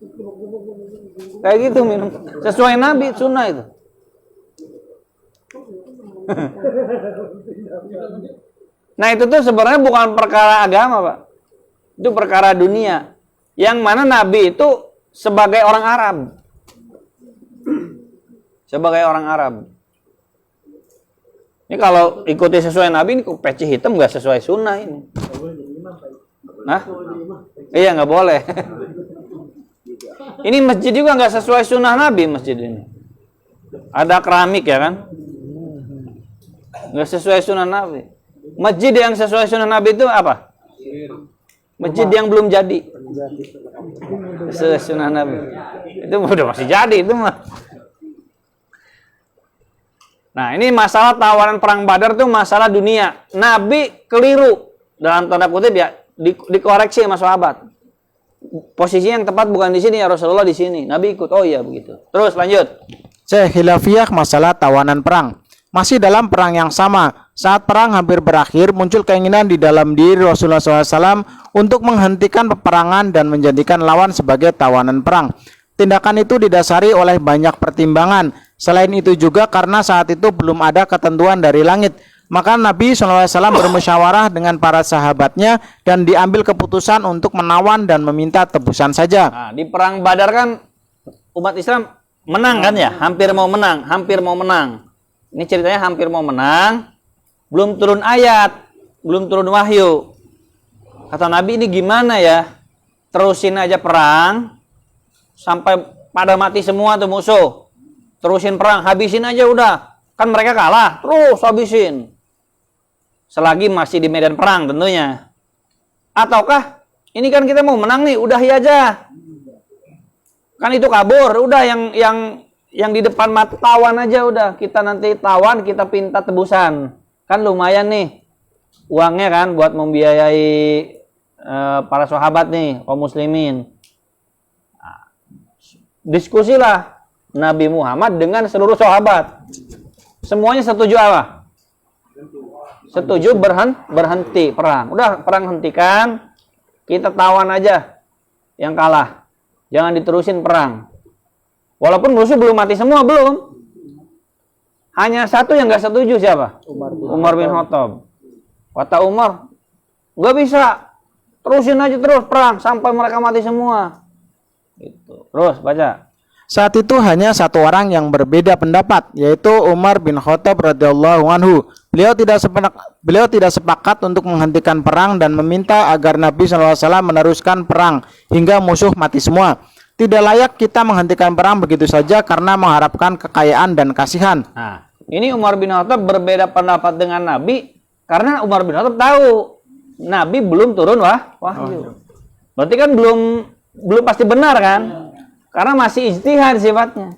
Kayak gitu minum. Sesuai Nabi sunnah itu. Nah itu tuh sebenarnya bukan perkara agama Pak. Itu perkara dunia. Yang mana Nabi itu sebagai orang Arab. Sebagai orang Arab. Ini kalau ikuti sesuai Nabi, ini peci hitam nggak sesuai sunnah ini. Nah, iya nggak boleh. Ini masjid juga nggak sesuai sunnah Nabi masjid ini. Ada keramik ya kan? Nggak sesuai sunnah Nabi. Masjid yang sesuai sunnah Nabi itu apa? Masjid yang belum jadi. Sesuai sunnah Nabi. Itu udah masih jadi itu mah. Nah ini masalah tawaran perang Badar itu masalah dunia. Nabi keliru dalam tanda kutip ya. Dikoreksi sama sahabat. Posisi yang tepat bukan di sini ya Rasulullah di sini. Nabi ikut. Oh iya begitu. Terus lanjut. Khilafiyah masalah tawanan perang. Masih dalam perang yang sama. Saat perang hampir berakhir, muncul keinginan di dalam diri Rasulullah SAW untuk menghentikan peperangan dan menjadikan lawan sebagai tawanan perang. Tindakan itu didasari oleh banyak pertimbangan. Selain itu juga karena saat itu belum ada ketentuan dari langit. Maka Nabi SAW bermusyawarah dengan para sahabatnya dan diambil keputusan untuk menawan dan meminta tebusan saja. Nah, di perang Badar kan umat Islam menang kan ya? Hampir mau menang. Ini ceritanya hampir mau menang. Belum turun ayat, belum turun wahyu. Kata Nabi ini gimana ya? Terusin aja perang sampai pada mati semua tuh musuh. Terusin perang, habisin aja udah. Kan mereka kalah, terus habisin. Selagi masih di medan perang tentunya. Ataukah ini kan kita mau menang nih, udahi aja. Kan itu kabur, udah yang di depan mata tawan aja udah. Kita nanti tawan, kita pinta tebusan. Kan lumayan nih uangnya kan buat membiayai para sahabat nih, kaum muslimin. Nah, diskusilah Nabi Muhammad dengan seluruh sahabat. Semuanya setuju apa? Setuju berhenti perang. Udah perang hentikan, kita tawan aja yang kalah. Jangan diterusin perang. Walaupun musuh belum mati semua, belum. Hanya satu yang nggak setuju siapa? Umar bin Khattab. Kata Umar, nggak bisa. Terusin aja terus perang sampai mereka mati semua. Gitu. Terus baca. Saat itu hanya satu orang yang berbeda pendapat, yaitu Umar bin Khattab radhiyallahu anhu. Beliau tidak sepakat untuk menghentikan perang dan meminta agar Nabi SAW meneruskan perang hingga musuh mati semua. Tidak layak kita menghentikan perang begitu saja karena mengharapkan kekayaan dan kasihan. Nah, ini Umar bin Khattab berbeda pendapat dengan Nabi karena Umar bin Khattab tahu Nabi belum turun wahyu. Berarti kan belum pasti benar kan? Karena masih ijtihad sifatnya.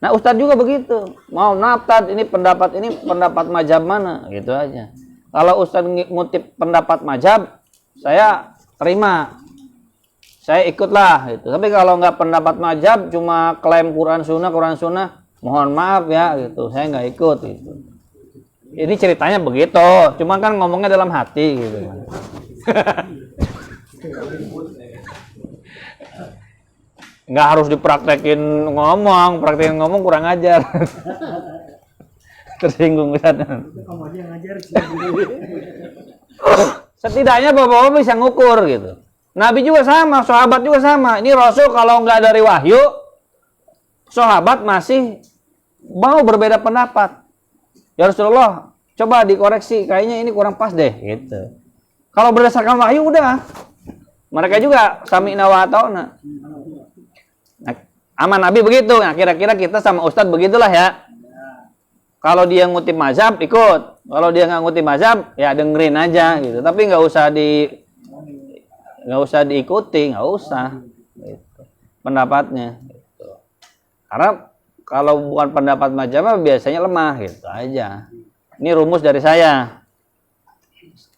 Nah, Ustadz juga begitu. Mau naftat ini pendapat mazhab mana? Gitu aja. Kalau Ustadz ngutip pendapat mazhab, saya terima, saya ikutlah gitu. Tapi kalau nggak pendapat mazhab, cuma klaim Quran Sunnah, mohon maaf ya gitu, saya nggak ikut gitu. Ini ceritanya begitu, cuma kan ngomongnya dalam hati gitu. Nggak harus dipraktekin ngomong, praktekin ngomong kurang ajar. Tersinggung Ustaz. Setidaknya bapak-bapak bisa ngukur gitu. Nabi juga sama, sahabat juga sama. Ini Rasul kalau nggak dari wahyu, sahabat masih mau berbeda pendapat. Ya Rasulullah, coba dikoreksi, kayaknya ini kurang pas deh gitu. Kalau berdasarkan wahyu udah. Mereka juga sami'na wa ata'na. Nah, aman Nabi begitu. Nah, kira-kira kita sama Ustadz begitulah ya. Kalau dia ngutip mazhab, ikut. Kalau dia nggak ngutip mazhab, ya dengerin aja gitu. Tapi nggak usah diikuti, nggak usah. Gitu. Pendapatnya. Gitu. Karena kalau bukan pendapat mazhab, biasanya lemah gitu aja. Ini rumus dari saya.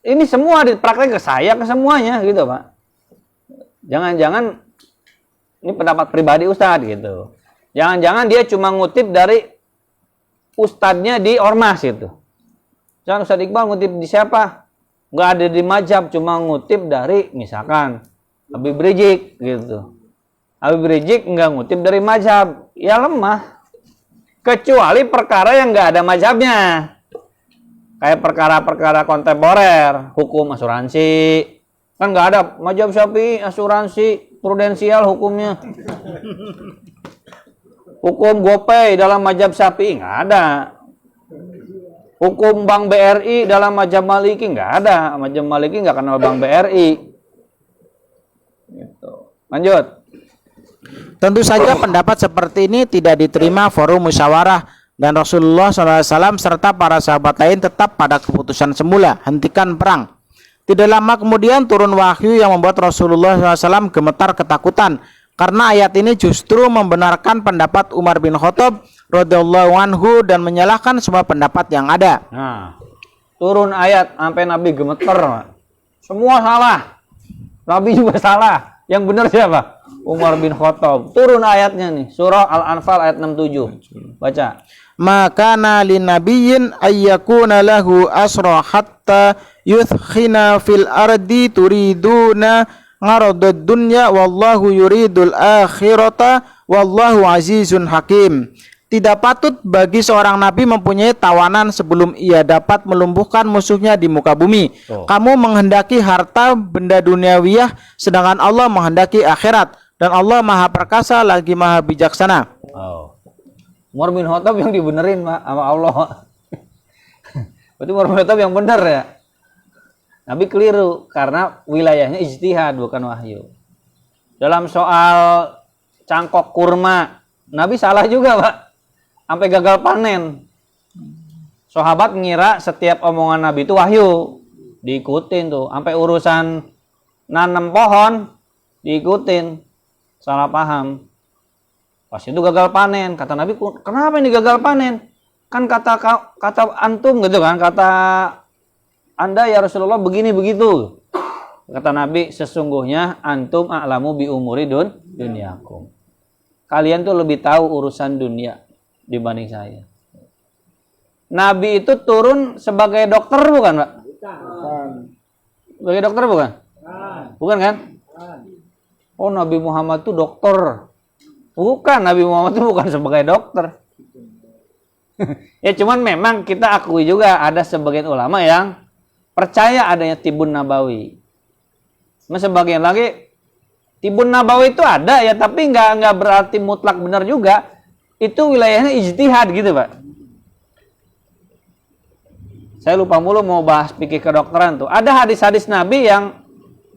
Ini semua dipraktek ke saya, ke semuanya gitu Pak. Jangan-jangan ini pendapat pribadi Ustadz gitu. Jangan-jangan dia cuma ngutip dari ustadznya di ormas gitu. Jangan Ustadz Iqbal ngutip di siapa? Nggak ada di mazhab, cuma ngutip dari misalkan Habib Rizik gitu. Habib Rizik nggak ngutip dari mazhab, ya lemah. Kecuali perkara yang nggak ada mazhabnya. Kayak perkara-perkara kontemporer, hukum asuransi. Kan nggak ada mazhab Syafi'i, asuransi, prudensial hukumnya. Hukum GoPay dalam mazhab Syafi'i nggak ada. Hukum Bank BRI dalam mazhab Maliki nggak ada. Mazhab Maliki nggak kenal Bank BRI. Gitu. Lanjut. Tentu saja pendapat seperti ini tidak diterima forum musyawarah dan Rasulullah SAW serta para sahabat lain tetap pada keputusan semula, hentikan perang. Tidak lama kemudian turun wahyu yang membuat Rasulullah SAW gemetar ketakutan karena ayat ini justru membenarkan pendapat Umar bin Khattab radhiyallahu anhu dan menyalahkan semua pendapat yang ada. Nah, turun ayat sampai Nabi gemeter. Semua salah. Nabi juga salah. Yang benar siapa? Umar bin Khattab. Turun ayatnya nih, surah Al-Anfal ayat 67. Baca. Maka lin nabiyyin ayyakuna lahu asra hatta yuthkhina fil ardi turiduna ngaradud dunya wallahu yuridul akhirata wallahu azizun hakim. Tidak patut bagi seorang nabi mempunyai tawanan sebelum ia dapat melumpuhkan musuhnya di muka bumi. Kamu menghendaki harta benda duniawiyah sedangkan Allah menghendaki akhirat dan Allah Maha Perkasa lagi Maha Bijaksana. Oh. Umar bin Khattab yang dibenerin sama Allah. Berarti Umar bin Khattab yang benar ya. Nabi keliru karena wilayahnya ijtihad bukan wahyu. Dalam soal cangkok kurma, Nabi salah juga, Pak. Sampai gagal panen. Sahabat ngira setiap omongan Nabi itu wahyu. Diikutin tuh. Sampai urusan nanam pohon diikutin. Salah paham. Pas itu gagal panen. Kata Nabi, kenapa ini gagal panen? Kan kata antum gitu kan. Kata Anda ya Rasulullah begini begitu. Kata Nabi, sesungguhnya antum a'lamu bi umuri dunyakum. Kalian tuh lebih tahu urusan dunia dibanding saya. Nabi itu turun sebagai dokter bukan, Pak? Bukan. Sebagai dokter bukan? Bukan kan? Oh, Nabi Muhammad itu dokter. Bukan, Nabi Muhammad itu bukan sebagai dokter. Ya cuman memang kita akui juga ada sebagian ulama yang percaya adanya Tibun Nabawi. Nah, sebagian lagi Tibun Nabawi itu ada ya, tapi nggak berarti mutlak benar juga. Itu wilayahnya ijtihad gitu, Pak. Saya lupa mulu mau bahas fikih kedokteran tuh. Ada hadis-hadis Nabi yang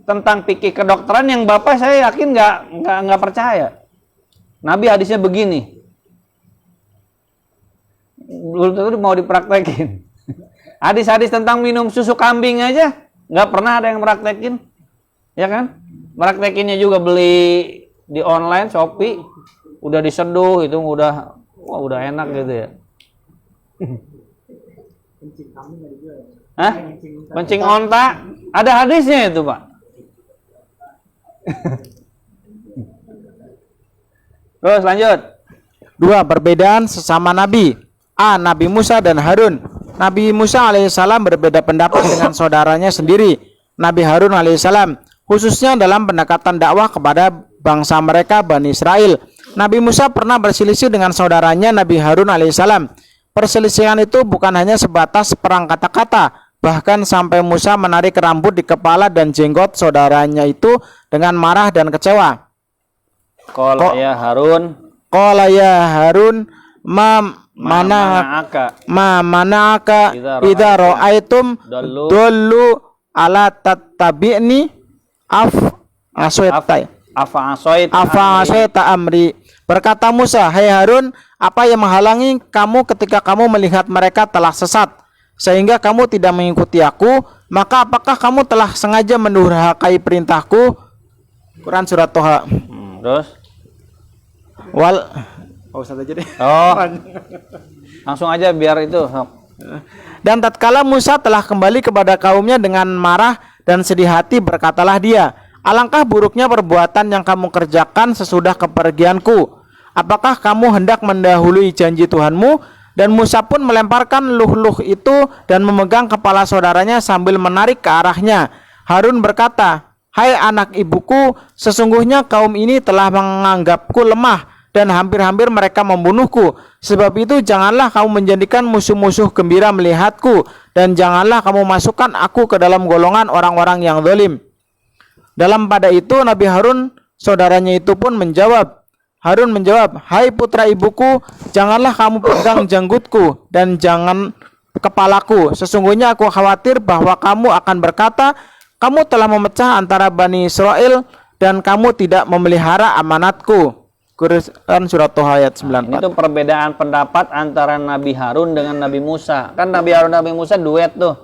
tentang fikih kedokteran yang Bapak saya yakin nggak percaya. Nabi hadisnya begini. Belum tentu mau dipraktekin. Hadis-hadis tentang minum susu kambing aja nggak pernah ada yang praktekin. Ya kan? Praktekinnya juga beli di online Shopee, udah diseduh itu udah enak gitu ya. Hah? Kencing onta? Ada hadisnya itu, Pak. Terus lanjut. 2. Perbedaan sesama nabi. A. Nabi Musa dan Harun. Nabi Musa alaihissalam berbeda pendapat dengan saudaranya sendiri, Nabi Harun alaihissalam, khususnya dalam pendekatan dakwah kepada bangsa mereka Bani Israel. Nabi Musa pernah berselisih dengan saudaranya Nabi Harun alaihissalam. Perselisihan itu bukan hanya sebatas perang kata-kata, bahkan sampai Musa menarik rambut di kepala dan jenggot saudaranya itu dengan marah dan kecewa. Qala ya Harun, Qala ya Harun, mana'aka idza ra'aitum dallu ala tattabi'ni afa asaita amri. Berkata Musa, hai Harun, apa yang menghalangi kamu ketika kamu melihat mereka telah sesat sehingga kamu tidak mengikuti aku? Maka apakah kamu telah sengaja mendurhakai perintahku? Quran surat Toha. Terus Ustaz aja deh. Oh. Langsung aja biar itu. Dan tatkala Musa telah kembali kepada kaumnya dengan marah dan sedih hati, berkatalah dia, alangkah buruknya perbuatan yang kamu kerjakan sesudah kepergianku. Apakah kamu hendak mendahului janji Tuhanmu? Dan Musa pun melemparkan luh-luh itu dan memegang kepala saudaranya sambil menarik ke arahnya. Harun berkata, hai anak ibuku, sesungguhnya kaum ini telah menganggapku lemah dan hampir-hampir mereka membunuhku. Sebab itu janganlah kamu menjadikan musuh-musuh gembira melihatku, dan janganlah kamu masukkan aku ke dalam golongan orang-orang yang zalim. Dalam pada itu Nabi Harun saudaranya itu pun menjawab, Harun menjawab, hai putra ibuku, janganlah kamu pegang janggutku dan jangan kepalaku. Sesungguhnya aku khawatir bahwa kamu akan berkata, kamu telah memecah antara Bani Israel dan kamu tidak memelihara amanatku. Quran surat Toha ayat 94. Ini tuh perbedaan pendapat antara Nabi Harun dengan Nabi Musa. Kan Nabi Harun dan Nabi Musa duet tuh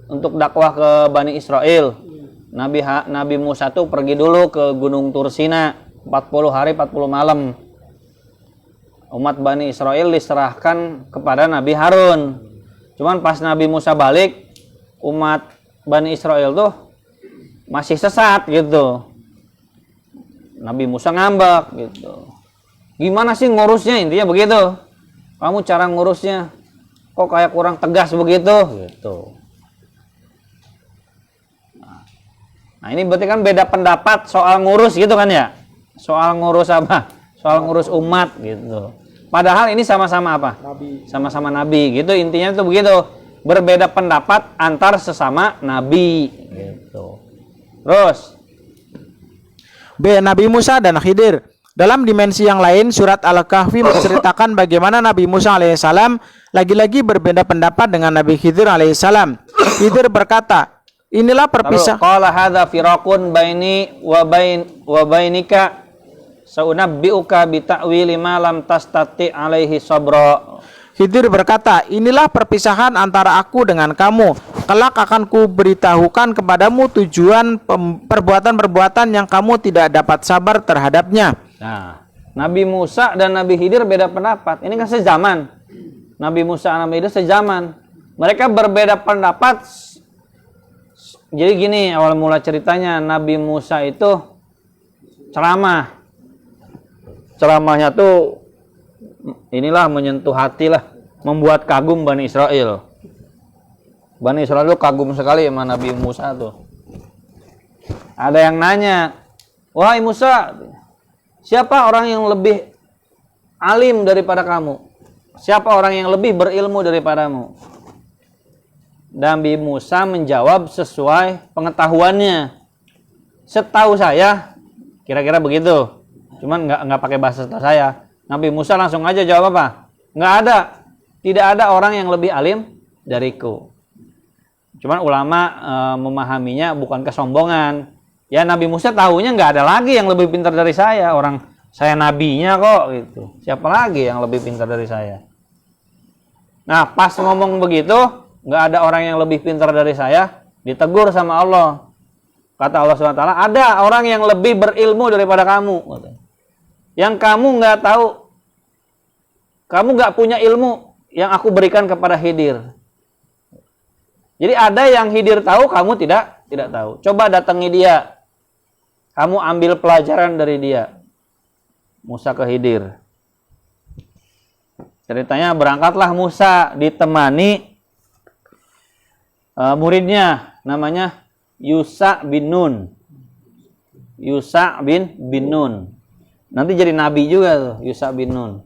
untuk dakwah ke Bani Israel. Nabi Musa tuh pergi dulu ke Gunung Tursina 40 hari 40 malam. Umat Bani Israel diserahkan kepada Nabi Harun. Cuman pas Nabi Musa balik, umat Bani Israel tuh masih sesat gitu. Nabi Musa ngambek gitu. Gimana sih ngurusnya, intinya begitu. Kamu cara ngurusnya kok kayak kurang tegas begitu gitu. Nah, ini berarti kan beda pendapat soal ngurus gitu kan ya? Soal ngurus apa? Soal ngurus umat gitu. Padahal ini sama-sama apa? Sama-sama nabi gitu. Intinya itu begitu. Berbeda pendapat antar sesama nabi gitu. Terus B. Nabi Musa dan Khidir. Dalam dimensi yang lain, surat Al-Kahfi menceritakan bagaimana Nabi Musa alaihissalam lagi-lagi berbeda pendapat dengan Nabi Khidir alaihissalam. Khidir berkata, inilah perpisahan. Qala hadza firaqun baini wa bainika saunabbiuka bi ta'wili ma lam tastati alaihi sabra. Khidir berkata, inilah perpisahan antara aku dengan kamu. Kelak akan ku beritahukan kepadamu tujuan perbuatan-perbuatan yang kamu tidak dapat sabar terhadapnya. Nah, Nabi Musa dan Nabi Khidir beda pendapat. Ini kan sezaman. Nabi Musa dan Nabi Khidir sezaman. Mereka berbeda pendapat. Jadi gini awal mula ceritanya, Nabi Musa itu ceramah. Ceramahnya tuh inilah menyentuh hati lah, membuat kagum Bani Israel. Bani Israel itu kagum sekali sama Nabi Musa tuh. Ada yang nanya, wahai Musa, siapa orang yang lebih alim daripada kamu? Siapa orang yang lebih berilmu daripadamu? Nabi Musa menjawab sesuai pengetahuannya. Setahu saya, kira-kira begitu. Cuman nggak pakai bahasa setahu saya. Nabi Musa langsung aja jawab apa? Nggak ada. Tidak ada orang yang lebih alim dariku. Cuman ulama memahaminya bukan kesombongan. Ya Nabi Musa tahunya nggak ada lagi yang lebih pintar dari saya. Orang saya nabinya kok gitu. Siapa lagi yang lebih pintar dari saya? Nah pas ngomong begitu, nggak ada orang yang lebih pintar dari saya. Ditegur sama Allah. Kata Allah SWT, ada orang yang lebih berilmu daripada kamu. Yang kamu nggak tahu, kamu nggak punya ilmu yang aku berikan kepada Khidir. Jadi ada yang Khidir tahu, kamu tidak tahu. Coba datangi dia. Kamu ambil pelajaran dari dia. Musa ke Khidir. Ceritanya berangkatlah Musa ditemani muridnya, namanya Yusha bin Nun. Yusha bin Nun. Nanti jadi nabi juga tuh, Yusha bin Nun.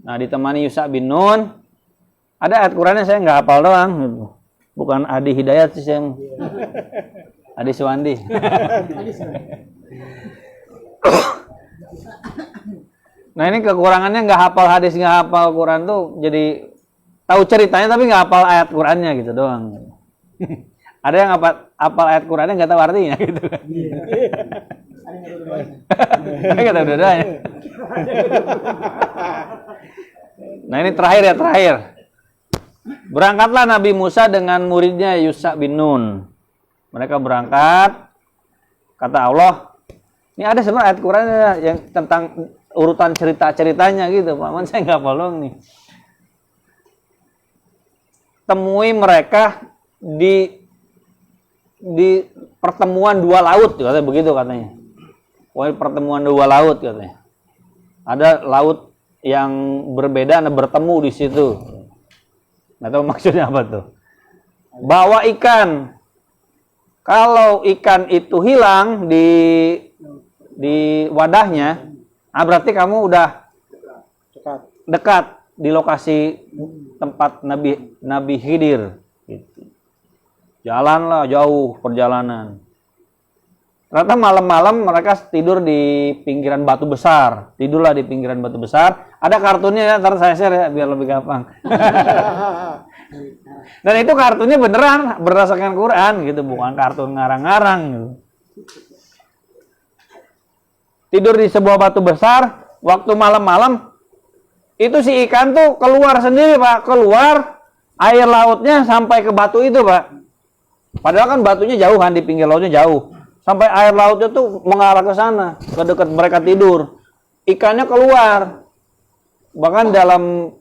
Nah, ditemani Yusha bin Nun. Ada ayat Qurannya saya nggak hafal doang. Bukan Adi Hidayat sih saya. Adi Suwandi. Nah, ini kekurangannya nggak hafal hadis, nggak hafal Quran tuh, jadi tahu ceritanya tapi nggak hafal ayat Qurannya gitu doang. Ada yang hafal ayat Qurannya nggak tahu artinya gitu. Nggak tahu dua-duanya. Nah, ini terakhir. Berangkatlah Nabi Musa dengan muridnya Yusha bin Nun. Mereka berangkat. Kata Allah, ini ada sebenarnya ayat Qurannya yang tentang urutan cerita-ceritanya gitu. Paman saya nggak hafal nih. Temui mereka di pertemuan dua laut, katanya begitu katanya. Pokoknya pertemuan dua laut katanya. Ada laut yang berbeda, bertemu di situ. Nggak tahu maksudnya apa tuh. Bawa ikan. Kalau ikan itu hilang di wadahnya, berarti kamu udah dekat di lokasi tempat Nabi Khidir. Gitu. Jalanlah jauh perjalanan. Ternyata malam-malam mereka tidur di pinggiran batu besar. Tidurlah di pinggiran batu besar. Ada kartunnya ya, ntar saya share ya biar lebih gampang. Dan itu kartunnya beneran berdasarkan Quran gitu, bukan kartun ngarang-ngarang gitu. Tidur di sebuah batu besar, waktu malam-malam itu si ikan tuh keluar sendiri, Pak. Keluar, air lautnya sampai ke batu itu, Pak. Padahal kan batunya jauh kan, di pinggir lautnya jauh. Sampai air lautnya tuh mengarah ke sana, ke dekat mereka tidur. Ikannya keluar. Bahkan dalam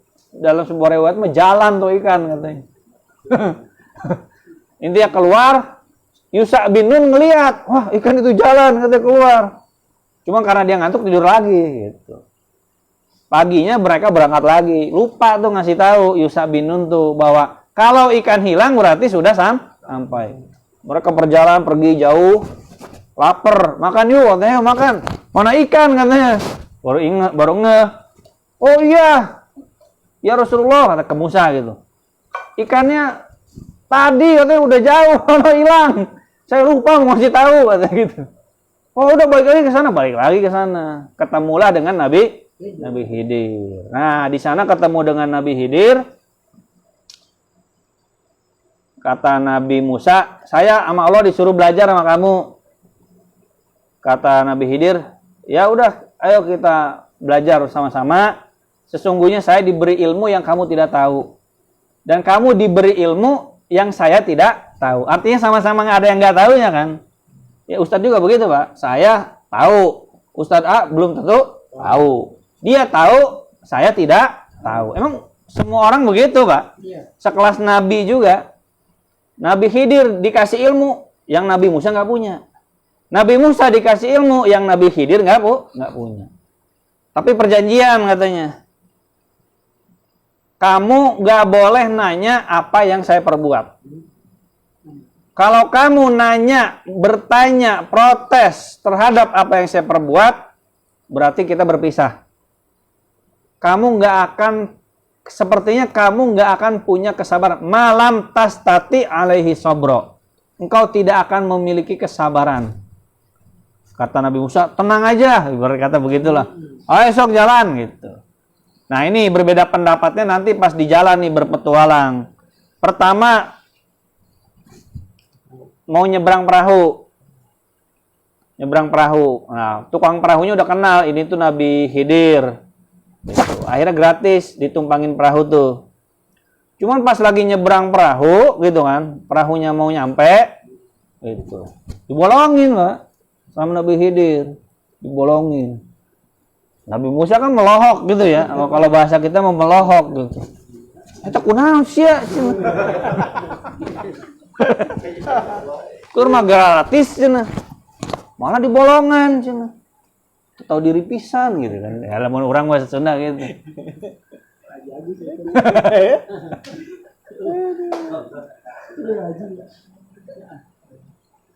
sebuah riwayat mah jalan tuh ikan katanya. Intinya keluar, Yusha bin Nun ngelihat, wah ikan itu jalan katanya keluar. Cuma karena dia ngantuk tidur lagi gitu. Paginya mereka berangkat lagi. Lupa tuh ngasih tahu Yusha bin Nun tuh bahwa kalau ikan hilang berarti sudah sampai. Mereka perjalanan pergi jauh. Lapar, makan yuk katanya, makan. Mana ikan katanya. Baru ngeh. Oh iya. Ya Rasulullah, kata ke Musa gitu. Ikannya tadi katanya udah jauh, udah hilang. Saya lupa mau ngasih tahu katanya gitu. Oh udah balik lagi ke sana. Ketemulah dengan Nabi Khidir. Nah, di sana ketemu dengan Nabi Khidir. Kata Nabi Musa, saya sama Allah disuruh belajar sama kamu. Kata Nabi Khidir, ya udah, ayo kita belajar sama-sama. Sesungguhnya saya diberi ilmu yang kamu tidak tahu. Dan kamu diberi ilmu yang saya tidak tahu. Artinya sama-sama nggak ada yang nggak tahunya kan? Ya Ustadz juga begitu, Pak. Saya tahu. Ustadz A belum tentu tahu. Dia tahu, saya tidak tahu. Emang semua orang begitu, Pak? Sekelas Nabi juga. Nabi Khidir dikasih ilmu yang Nabi Musa nggak punya. Nabi Musa dikasih ilmu yang Nabi Khidir nggak punya. Tapi perjanjian katanya. Kamu nggak boleh nanya apa yang saya perbuat. Kalau kamu nanya, bertanya, protes terhadap apa yang saya perbuat, berarti kita berpisah. Sepertinya kamu nggak akan punya kesabaran. Malam tastati alaihi sobro. Engkau tidak akan memiliki kesabaran. Kata Nabi Musa, tenang aja, berkata begitulah. Oh esok jalan gitu. Nah ini berbeda pendapatnya nanti pas di jalan nih berpetualang. Pertama mau nyebrang perahu. Nah tukang perahunya udah kenal, ini tuh Nabi Khidir. Gitu. Akhirnya gratis ditumpangin perahu tuh. Cuman pas lagi nyebrang perahu gitu kan, perahunya mau nyampe, gitu. Dibolongin Pak. Sama Nabi Khidir dibolongin. Nabi Musa kan melohok gitu ya. Kalau bahasa kita mau melohok gitu. Eta kunaon sia? Tur mah gratis cenah. Malah di bolongan cenah. Tahu diri pisan gitu kan. Ya lamun urang mah Sunda gitu.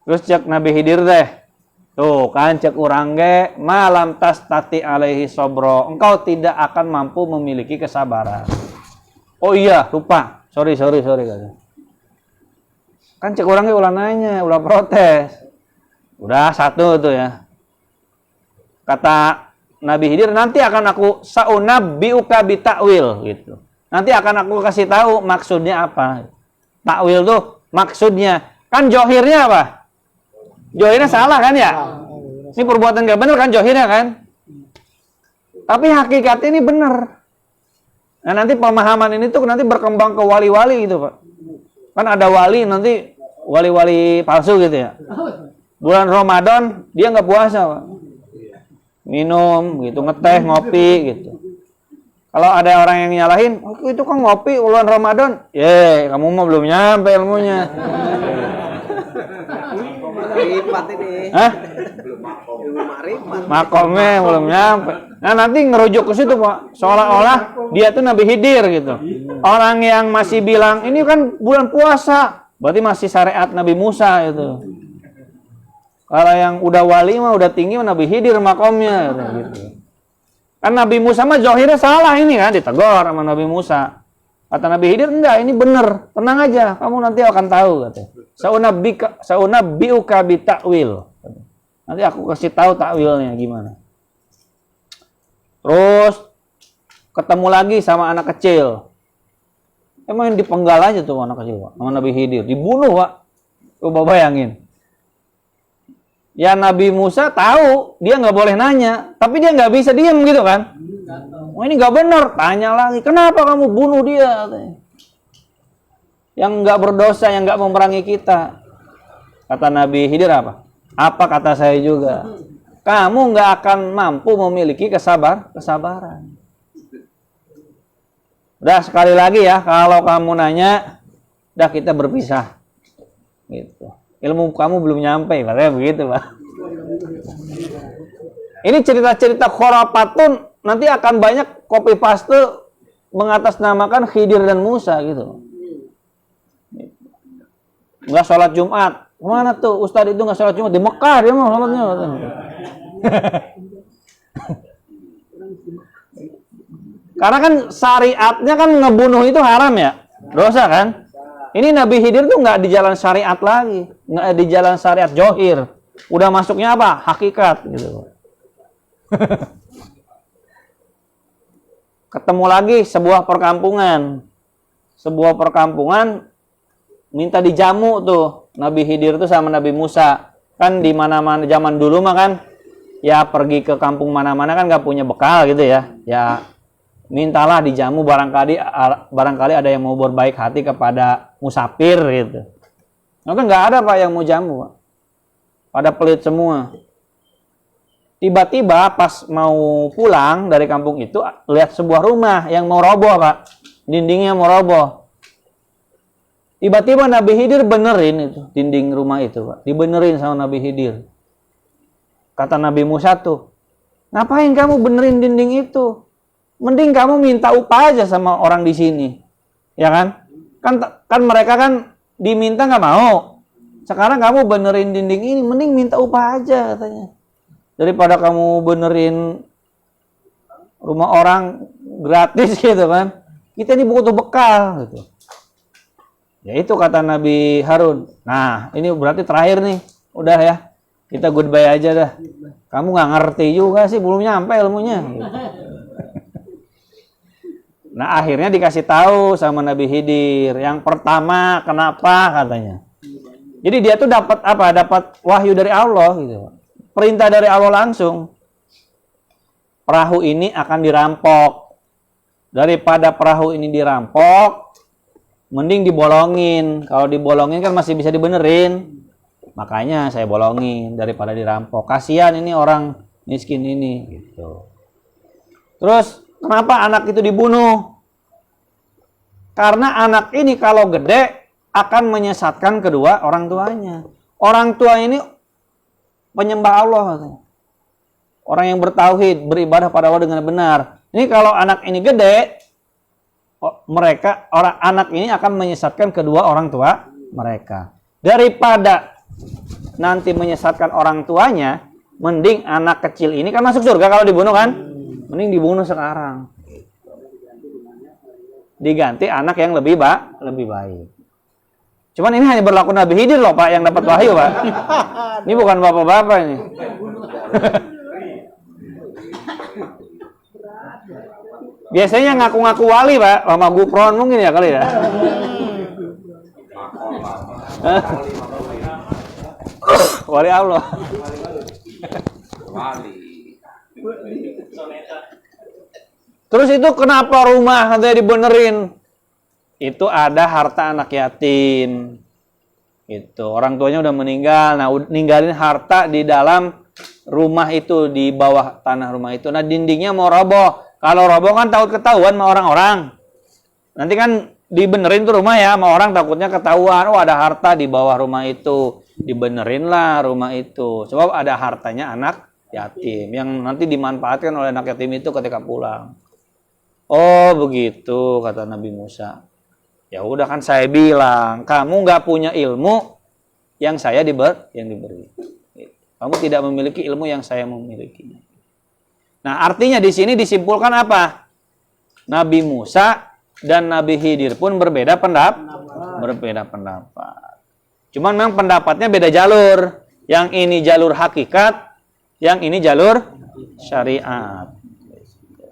Terus cek Nabi Khidir teh. Tuh kan cek urang ge malam tastati alaihi sobro. Engkau tidak akan mampu memiliki kesabaran. Oh iya, lupa. Sorry kan. Kan cek urang ge ulah nanya, ulah protes. Udah satu tuh ya. Kata Nabi Khidir, nanti akan aku saunabbiuka bita'wil gitu. Nanti akan aku kasih tahu maksudnya apa. Takwil tuh maksudnya. Kan johirnya apa? Johirnya salah kan ya? Ini perbuatan gak benar kan johirnya kan? Tapi hakikatnya ini benar. Nah nanti pemahaman ini tuh nanti berkembang ke wali-wali gitu Pak. Kan ada wali nanti wali-wali palsu gitu ya. Bulan Ramadan dia nggak puasa Pak. Minum gitu, ngeteh, ngopi gitu. Kalau ada orang yang nyalahin, oh, itu kan ngopi bulan Ramadan. Kamu mah belum nyampe ilmunya. Marifat ini. Hah? Makomnya belum nyampe. Nah nanti ngerujuk ke situ Pak. Seolah-olah dia tuh Nabi Khidir gitu. Orang yang masih bilang ini kan bulan puasa, berarti masih syariat Nabi Musa itu. Kalau yang udah wali mah udah tinggi Nabi Khidir makomnya gitu. Kan Nabi Musa mah zahirnya salah ini kan, ditegur sama Nabi Musa. Kata Nabi Khidir, enggak, ini benar. Tenang aja, kamu nanti akan tahu katanya. Saunabbiuka bita'wil. Nanti aku kasih tahu takwilnya gimana. Terus ketemu lagi sama anak kecil. Emang dipenggal aja tuh anak kecil, Pak, sama Nabi Khidir. Dibunuh, Pak. Coba bayangin. Ya Nabi Musa tahu, dia nggak boleh nanya. Tapi dia nggak bisa diam gitu kan. Oh, ini nggak benar. Tanya lagi, kenapa kamu bunuh dia? Katanya. Yang nggak berdosa, yang nggak memerangi kita. Kata Nabi Khidir apa? Apa kata saya juga? Kamu nggak akan mampu memiliki kesabaran. Udah sekali lagi ya, kalau kamu nanya, udah kita berpisah. Gitu. Ilmu kamu belum nyampe, katanya begitu, Pak. Ini cerita-cerita khurafatun nanti akan banyak copy paste mengatasnamakan Khidir dan Musa gitu. Enggak sholat Jumat. Mana tuh Ustadz itu enggak sholat Jumat? Di Mekah dia mau sholatnya. Karena kan syariatnya kan ngebunuh itu haram ya. Dosa kan? Ini Nabi Khidir tuh nggak di jalan syariat lagi, nggak di jalan syariat johir, udah masuknya apa? Hakikat gitu. Ketemu lagi sebuah perkampungan minta dijamu tuh Nabi Khidir tuh sama Nabi Musa. Kan di mana-mana zaman dulu mah kan, ya pergi ke kampung mana-mana kan nggak punya bekal gitu ya, ya. Mintalah dijamu barangkali ada yang mau berbaik hati kepada musafir gitu. Nah, kan nggak ada Pak yang mau jamu Pak. Pada pelit semua. Tiba-tiba pas mau pulang dari kampung itu lihat sebuah rumah yang mau roboh Pak. Dindingnya mau roboh. Tiba-tiba Nabi Khidir benerin itu dinding rumah itu Pak. Dibenerin sama Nabi Khidir. Kata Nabi Musa tuh, ngapain kamu benerin dinding itu? Mending kamu minta upah aja sama orang di sini, ya kan? Kan mereka kan diminta nggak mau. Sekarang kamu benerin dinding ini, mending minta upah aja katanya. Daripada kamu benerin rumah orang gratis gitu kan? Kita ini butuh bekal gitu. Ya itu kata Nabi Harun. Nah ini berarti terakhir nih, udah ya. Kita goodbye aja dah. Kamu nggak ngerti juga sih, belum nyampe ilmunya. Gitu. Nah akhirnya dikasih tahu sama Nabi Khidir. Yang pertama kenapa katanya. Jadi dia tuh dapat apa? Dapat wahyu dari Allah gitu. Perintah dari Allah langsung. Perahu ini akan dirampok. Daripada perahu ini dirampok, mending dibolongin. Kalau dibolongin kan masih bisa dibenerin. Makanya saya bolongin daripada dirampok. Kasihan ini orang miskin ini gitu. Terus kenapa anak itu dibunuh? Karena anak ini kalau gede akan menyesatkan kedua orang tuanya. Orang tua ini penyembah Allah katanya. Orang yang bertauhid, beribadah pada Allah dengan benar. Ini kalau anak ini gede, anak ini akan menyesatkan kedua orang tua mereka. Daripada nanti menyesatkan orang tuanya, mending anak kecil ini kan masuk surga kalau dibunuh kan? Mending dibunuh sekarang. Diganti anak yang lebih baik. Cuman ini hanya berlaku Nabi Khidir loh Pak yang dapat wahyu Pak. Ini bukan bapak-bapak ini. Biasanya ngaku-ngaku wali Pak, sama Gupron mungkin ya kali ya. Wali Allah. Terus itu kenapa rumah katanya dibenerin? Itu ada harta anak yatim. Itu orang tuanya udah meninggal. Nah, ninggalin harta di dalam rumah itu, di bawah tanah rumah itu. Nah, dindingnya mau roboh. Kalau roboh kan takut ketahuan sama orang-orang. Nanti kan dibenerin tuh rumah ya, sama orang takutnya ketahuan. Oh, ada harta di bawah rumah itu. Dibenerin lah rumah itu. Sebab ada hartanya anak yatim yang nanti dimanfaatkan oleh anak yatim itu ketika pulang. Oh begitu kata Nabi Musa. Ya udah kan saya bilang kamu nggak punya ilmu yang saya diberi. Kamu tidak memiliki ilmu yang saya memiliki. Nah artinya di sini disimpulkan apa? Nabi Musa dan Nabi Khidir pun berbeda pendapat. Cuman memang pendapatnya beda jalur. Yang ini jalur hakikat, yang ini jalur syariat.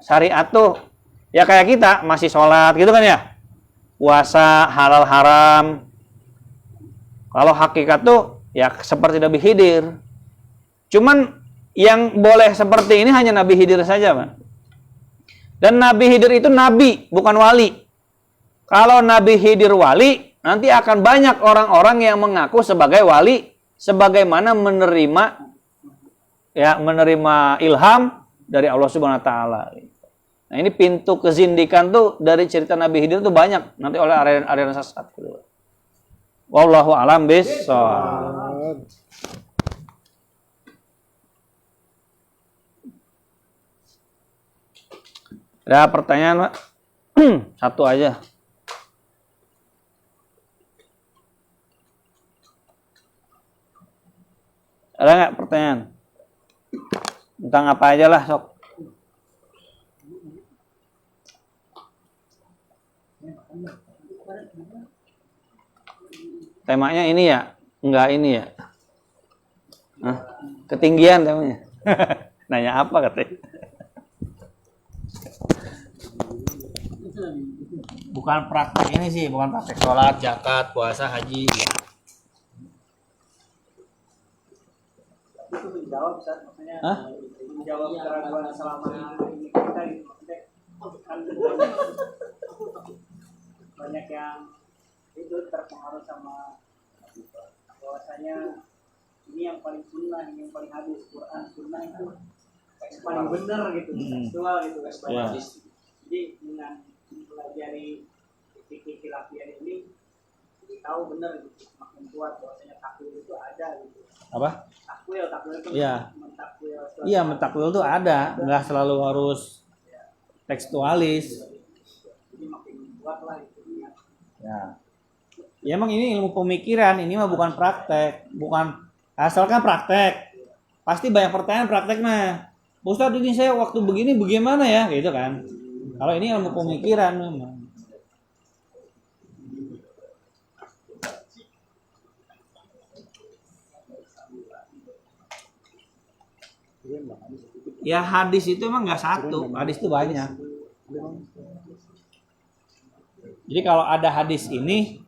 Syariat tuh ya kayak kita masih sholat gitu kan ya, puasa halal haram. Kalau hakikat tuh ya seperti Nabi Khidir. Cuman yang boleh seperti ini hanya Nabi Khidir saja, Pak. Dan Nabi Khidir itu nabi, bukan wali. Kalau Nabi Khidir wali, nanti akan banyak orang-orang yang mengaku sebagai wali, sebagaimana menerima ilham dari Allah Subhanahu wa taala. Nah, ini pintu kezindikan tuh dari cerita Nabi Khidir tuh banyak nanti oleh aliran sesat. Wallahu a'lam bishawab. Ada pertanyaan, Pak? Satu aja. Ada nggak pertanyaan? Tentang apa aja lah, sok. Temanya ini ya? Enggak ini ya? Hah? Ketinggian temanya. Nanya apa katanya? Bukan praktek ini sih, bukan praktek sholat, zakat, puasa, haji. Itu menjawab, maksudnya menjawab keraguan selama ini kita gitu, maksudnya kan banyak yang itu terpengaruh sama bahwasanya ini yang paling sunnah, ini yang paling hadis, Quran sunnah itu yang paling benar gitu, tekstual gitu kan. Jadi dengan mempelajari fikih khilafiyah ini tahu benar gitu, makin kuat bahwasanya takwil itu ada gitu. Apa? Takwil itu iya. mentakwil. Iya, mentakwil itu ada, nggak selalu harus tekstualis. Jadi makin kuat lah itu ya. Ya emang ini ilmu pemikiran, ini mah bukan praktek, bukan asalkan praktek. Pasti banyak pertanyaan praktek mah. Ustadz ini saya waktu begini bagaimana ya, gitu kan? Kalau ini ilmu pemikiran memang. Ya hadis itu emang nggak satu, hadis itu banyak. Jadi kalau ada hadis ini,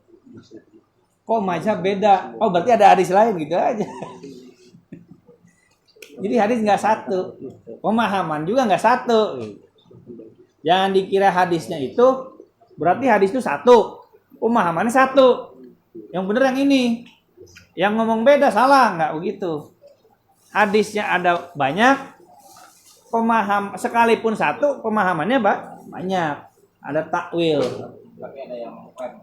kok mazhab beda? Oh berarti ada hadis lain gitu aja. Jadi hadis nggak satu, pemahaman juga nggak satu. Jangan dikira hadisnya itu berarti hadis itu satu, pemahamannya satu. Yang benar yang ini, yang ngomong beda salah, nggak begitu. Hadisnya ada banyak, sekalipun satu pemahamannya banyak. Ada takwil. tapi ada yang mengklaim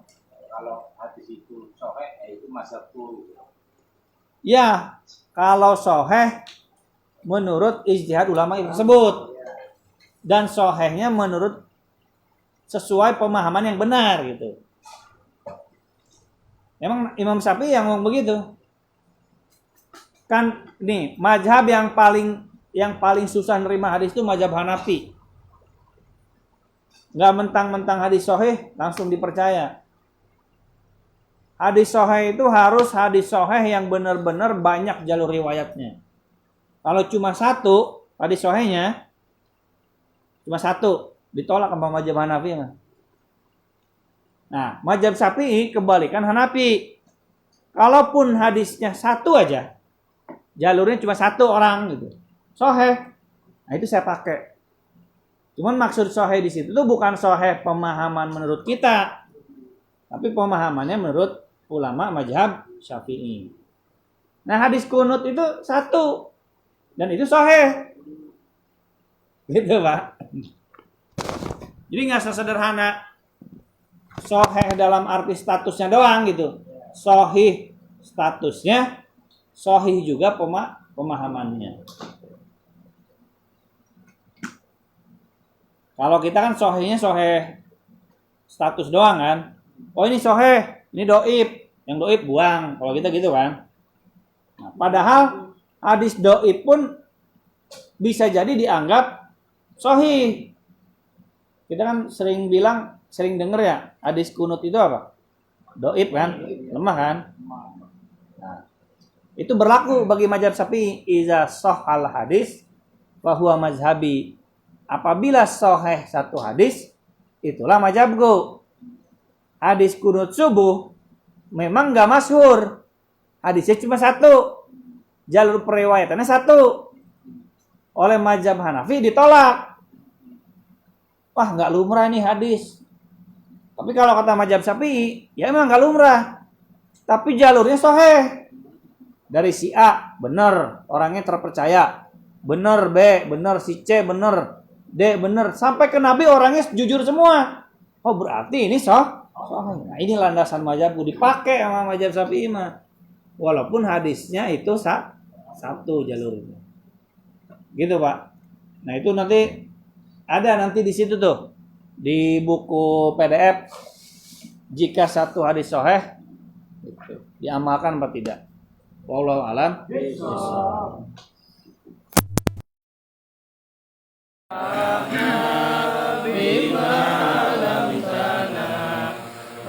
kalau hadis itu sahih itu mazhabku. Ya, kalau sahih menurut ijtihad ulama tersebut dan sahihnya menurut sesuai pemahaman yang benar gitu. Emang Imam Syafi'i yang ngomong begitu. Kan nih, mazhab yang paling susah nerima hadis itu mazhab Hanafi. Enggak mentang-mentang hadis sahih langsung dipercaya. Hadis sahih itu harus hadis sahih yang benar-benar banyak jalur riwayatnya. Kalau cuma satu hadis sahihnya cuma satu, ditolak sama mazhab Hanafi. Nah, mazhab Syafi'i kebalikan Hanafi. Kalaupun hadisnya satu aja, jalurnya cuma satu orang gitu, sahih. Nah, itu saya pakai. Cuman maksud sahih di situ tuh bukan sahih pemahaman menurut kita, tapi pemahamannya menurut ulama mazhab Syafi'i. Nah, hadis kunut itu satu dan itu sahih. Gitu, Pak. Jadi nggak sesederhana sahih dalam arti statusnya doang gitu. Sahih statusnya, sahih juga pemahamannya. Kalau kita kan sahihnya sahih status doang kan. Oh ini sahih, ini doib. Yang doib buang. Kalau kita gitu kan. Nah, padahal hadis doib pun bisa jadi dianggap sahih. Kita kan sering denger ya, hadis kunut itu apa? Doib kan, lemah kan? Nah, itu berlaku bagi mazhab Syafi'i. Iza sahhal hadis fa huwa mazhabi. Apabila sahih satu hadis, itulah mazhabku. Hadis kunut subuh memang enggak masyhur. Hadisnya cuma satu. Jalur periwayatannya satu. Oleh mazhab Hanafi ditolak. Wah, enggak lumrah nih hadis. Tapi kalau kata mazhab Syafi'i, ya emang enggak lumrah. Tapi jalurnya sahih. Dari si A benar, orangnya terpercaya. Benar B, benar si C benar. D benar, sampai ke Nabi orangnya jujur semua. Oh, berarti ini sahih. Nah, ini landasan mazhabku dipakai sama mazhab Syafi'i mah. Walaupun hadisnya itu satu jalurnya. Gitu, Pak. Nah, itu nanti ada di situ tuh. Di buku PDF jika satu hadis sahih gitu, diamalkan apa tidak. Wallahu a'lam.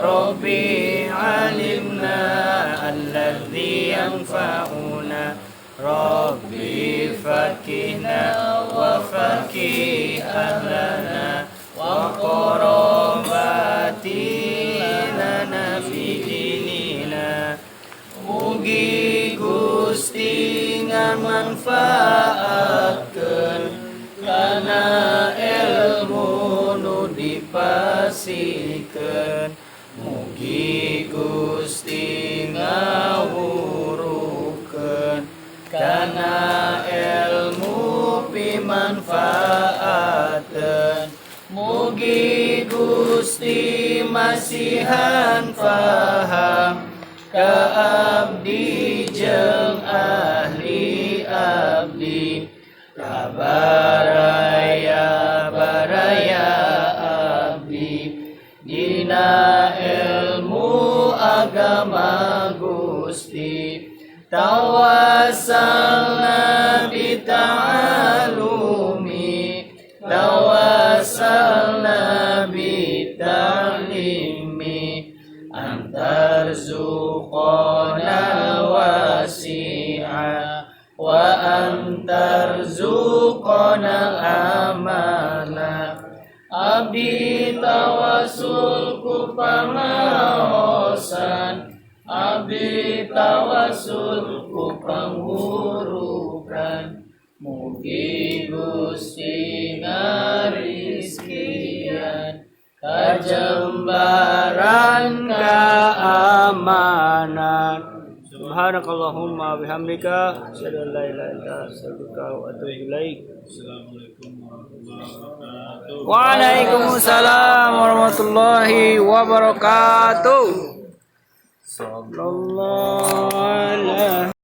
Rabbi alimna alladhi yanfa'una Rabbi fakina wa fakih ahlana wa qarabati lana fi dinina mugi Gusti ngamanfaatkeun kana ilmu nu dipasikeun mugi Gusti ngawurukeun kana ilmu pimanfaateun mugi Gusti masihan faham ka abdi jeung ahli abdi kabaraya baraya abdi dina ilmu agama Gusti tawassalna bi ta'alumi tawassalna bi ta'limi antarzuqana wasi'a wa antarzuqana amana abdi tawasul ku pangaosan abdi tawasul ku panghurukan mugi Gusti ngarizkian kajembaran keamanan subhanakallahumma bihamdika asyhadu an la ilaha illa astaghfiruka wa atubu ilaik. Assalamualaikum warahmatullahi wabarakatuh. Waalaikumsalam warahmatullahi wabarakatuh. Sallallahu alaihi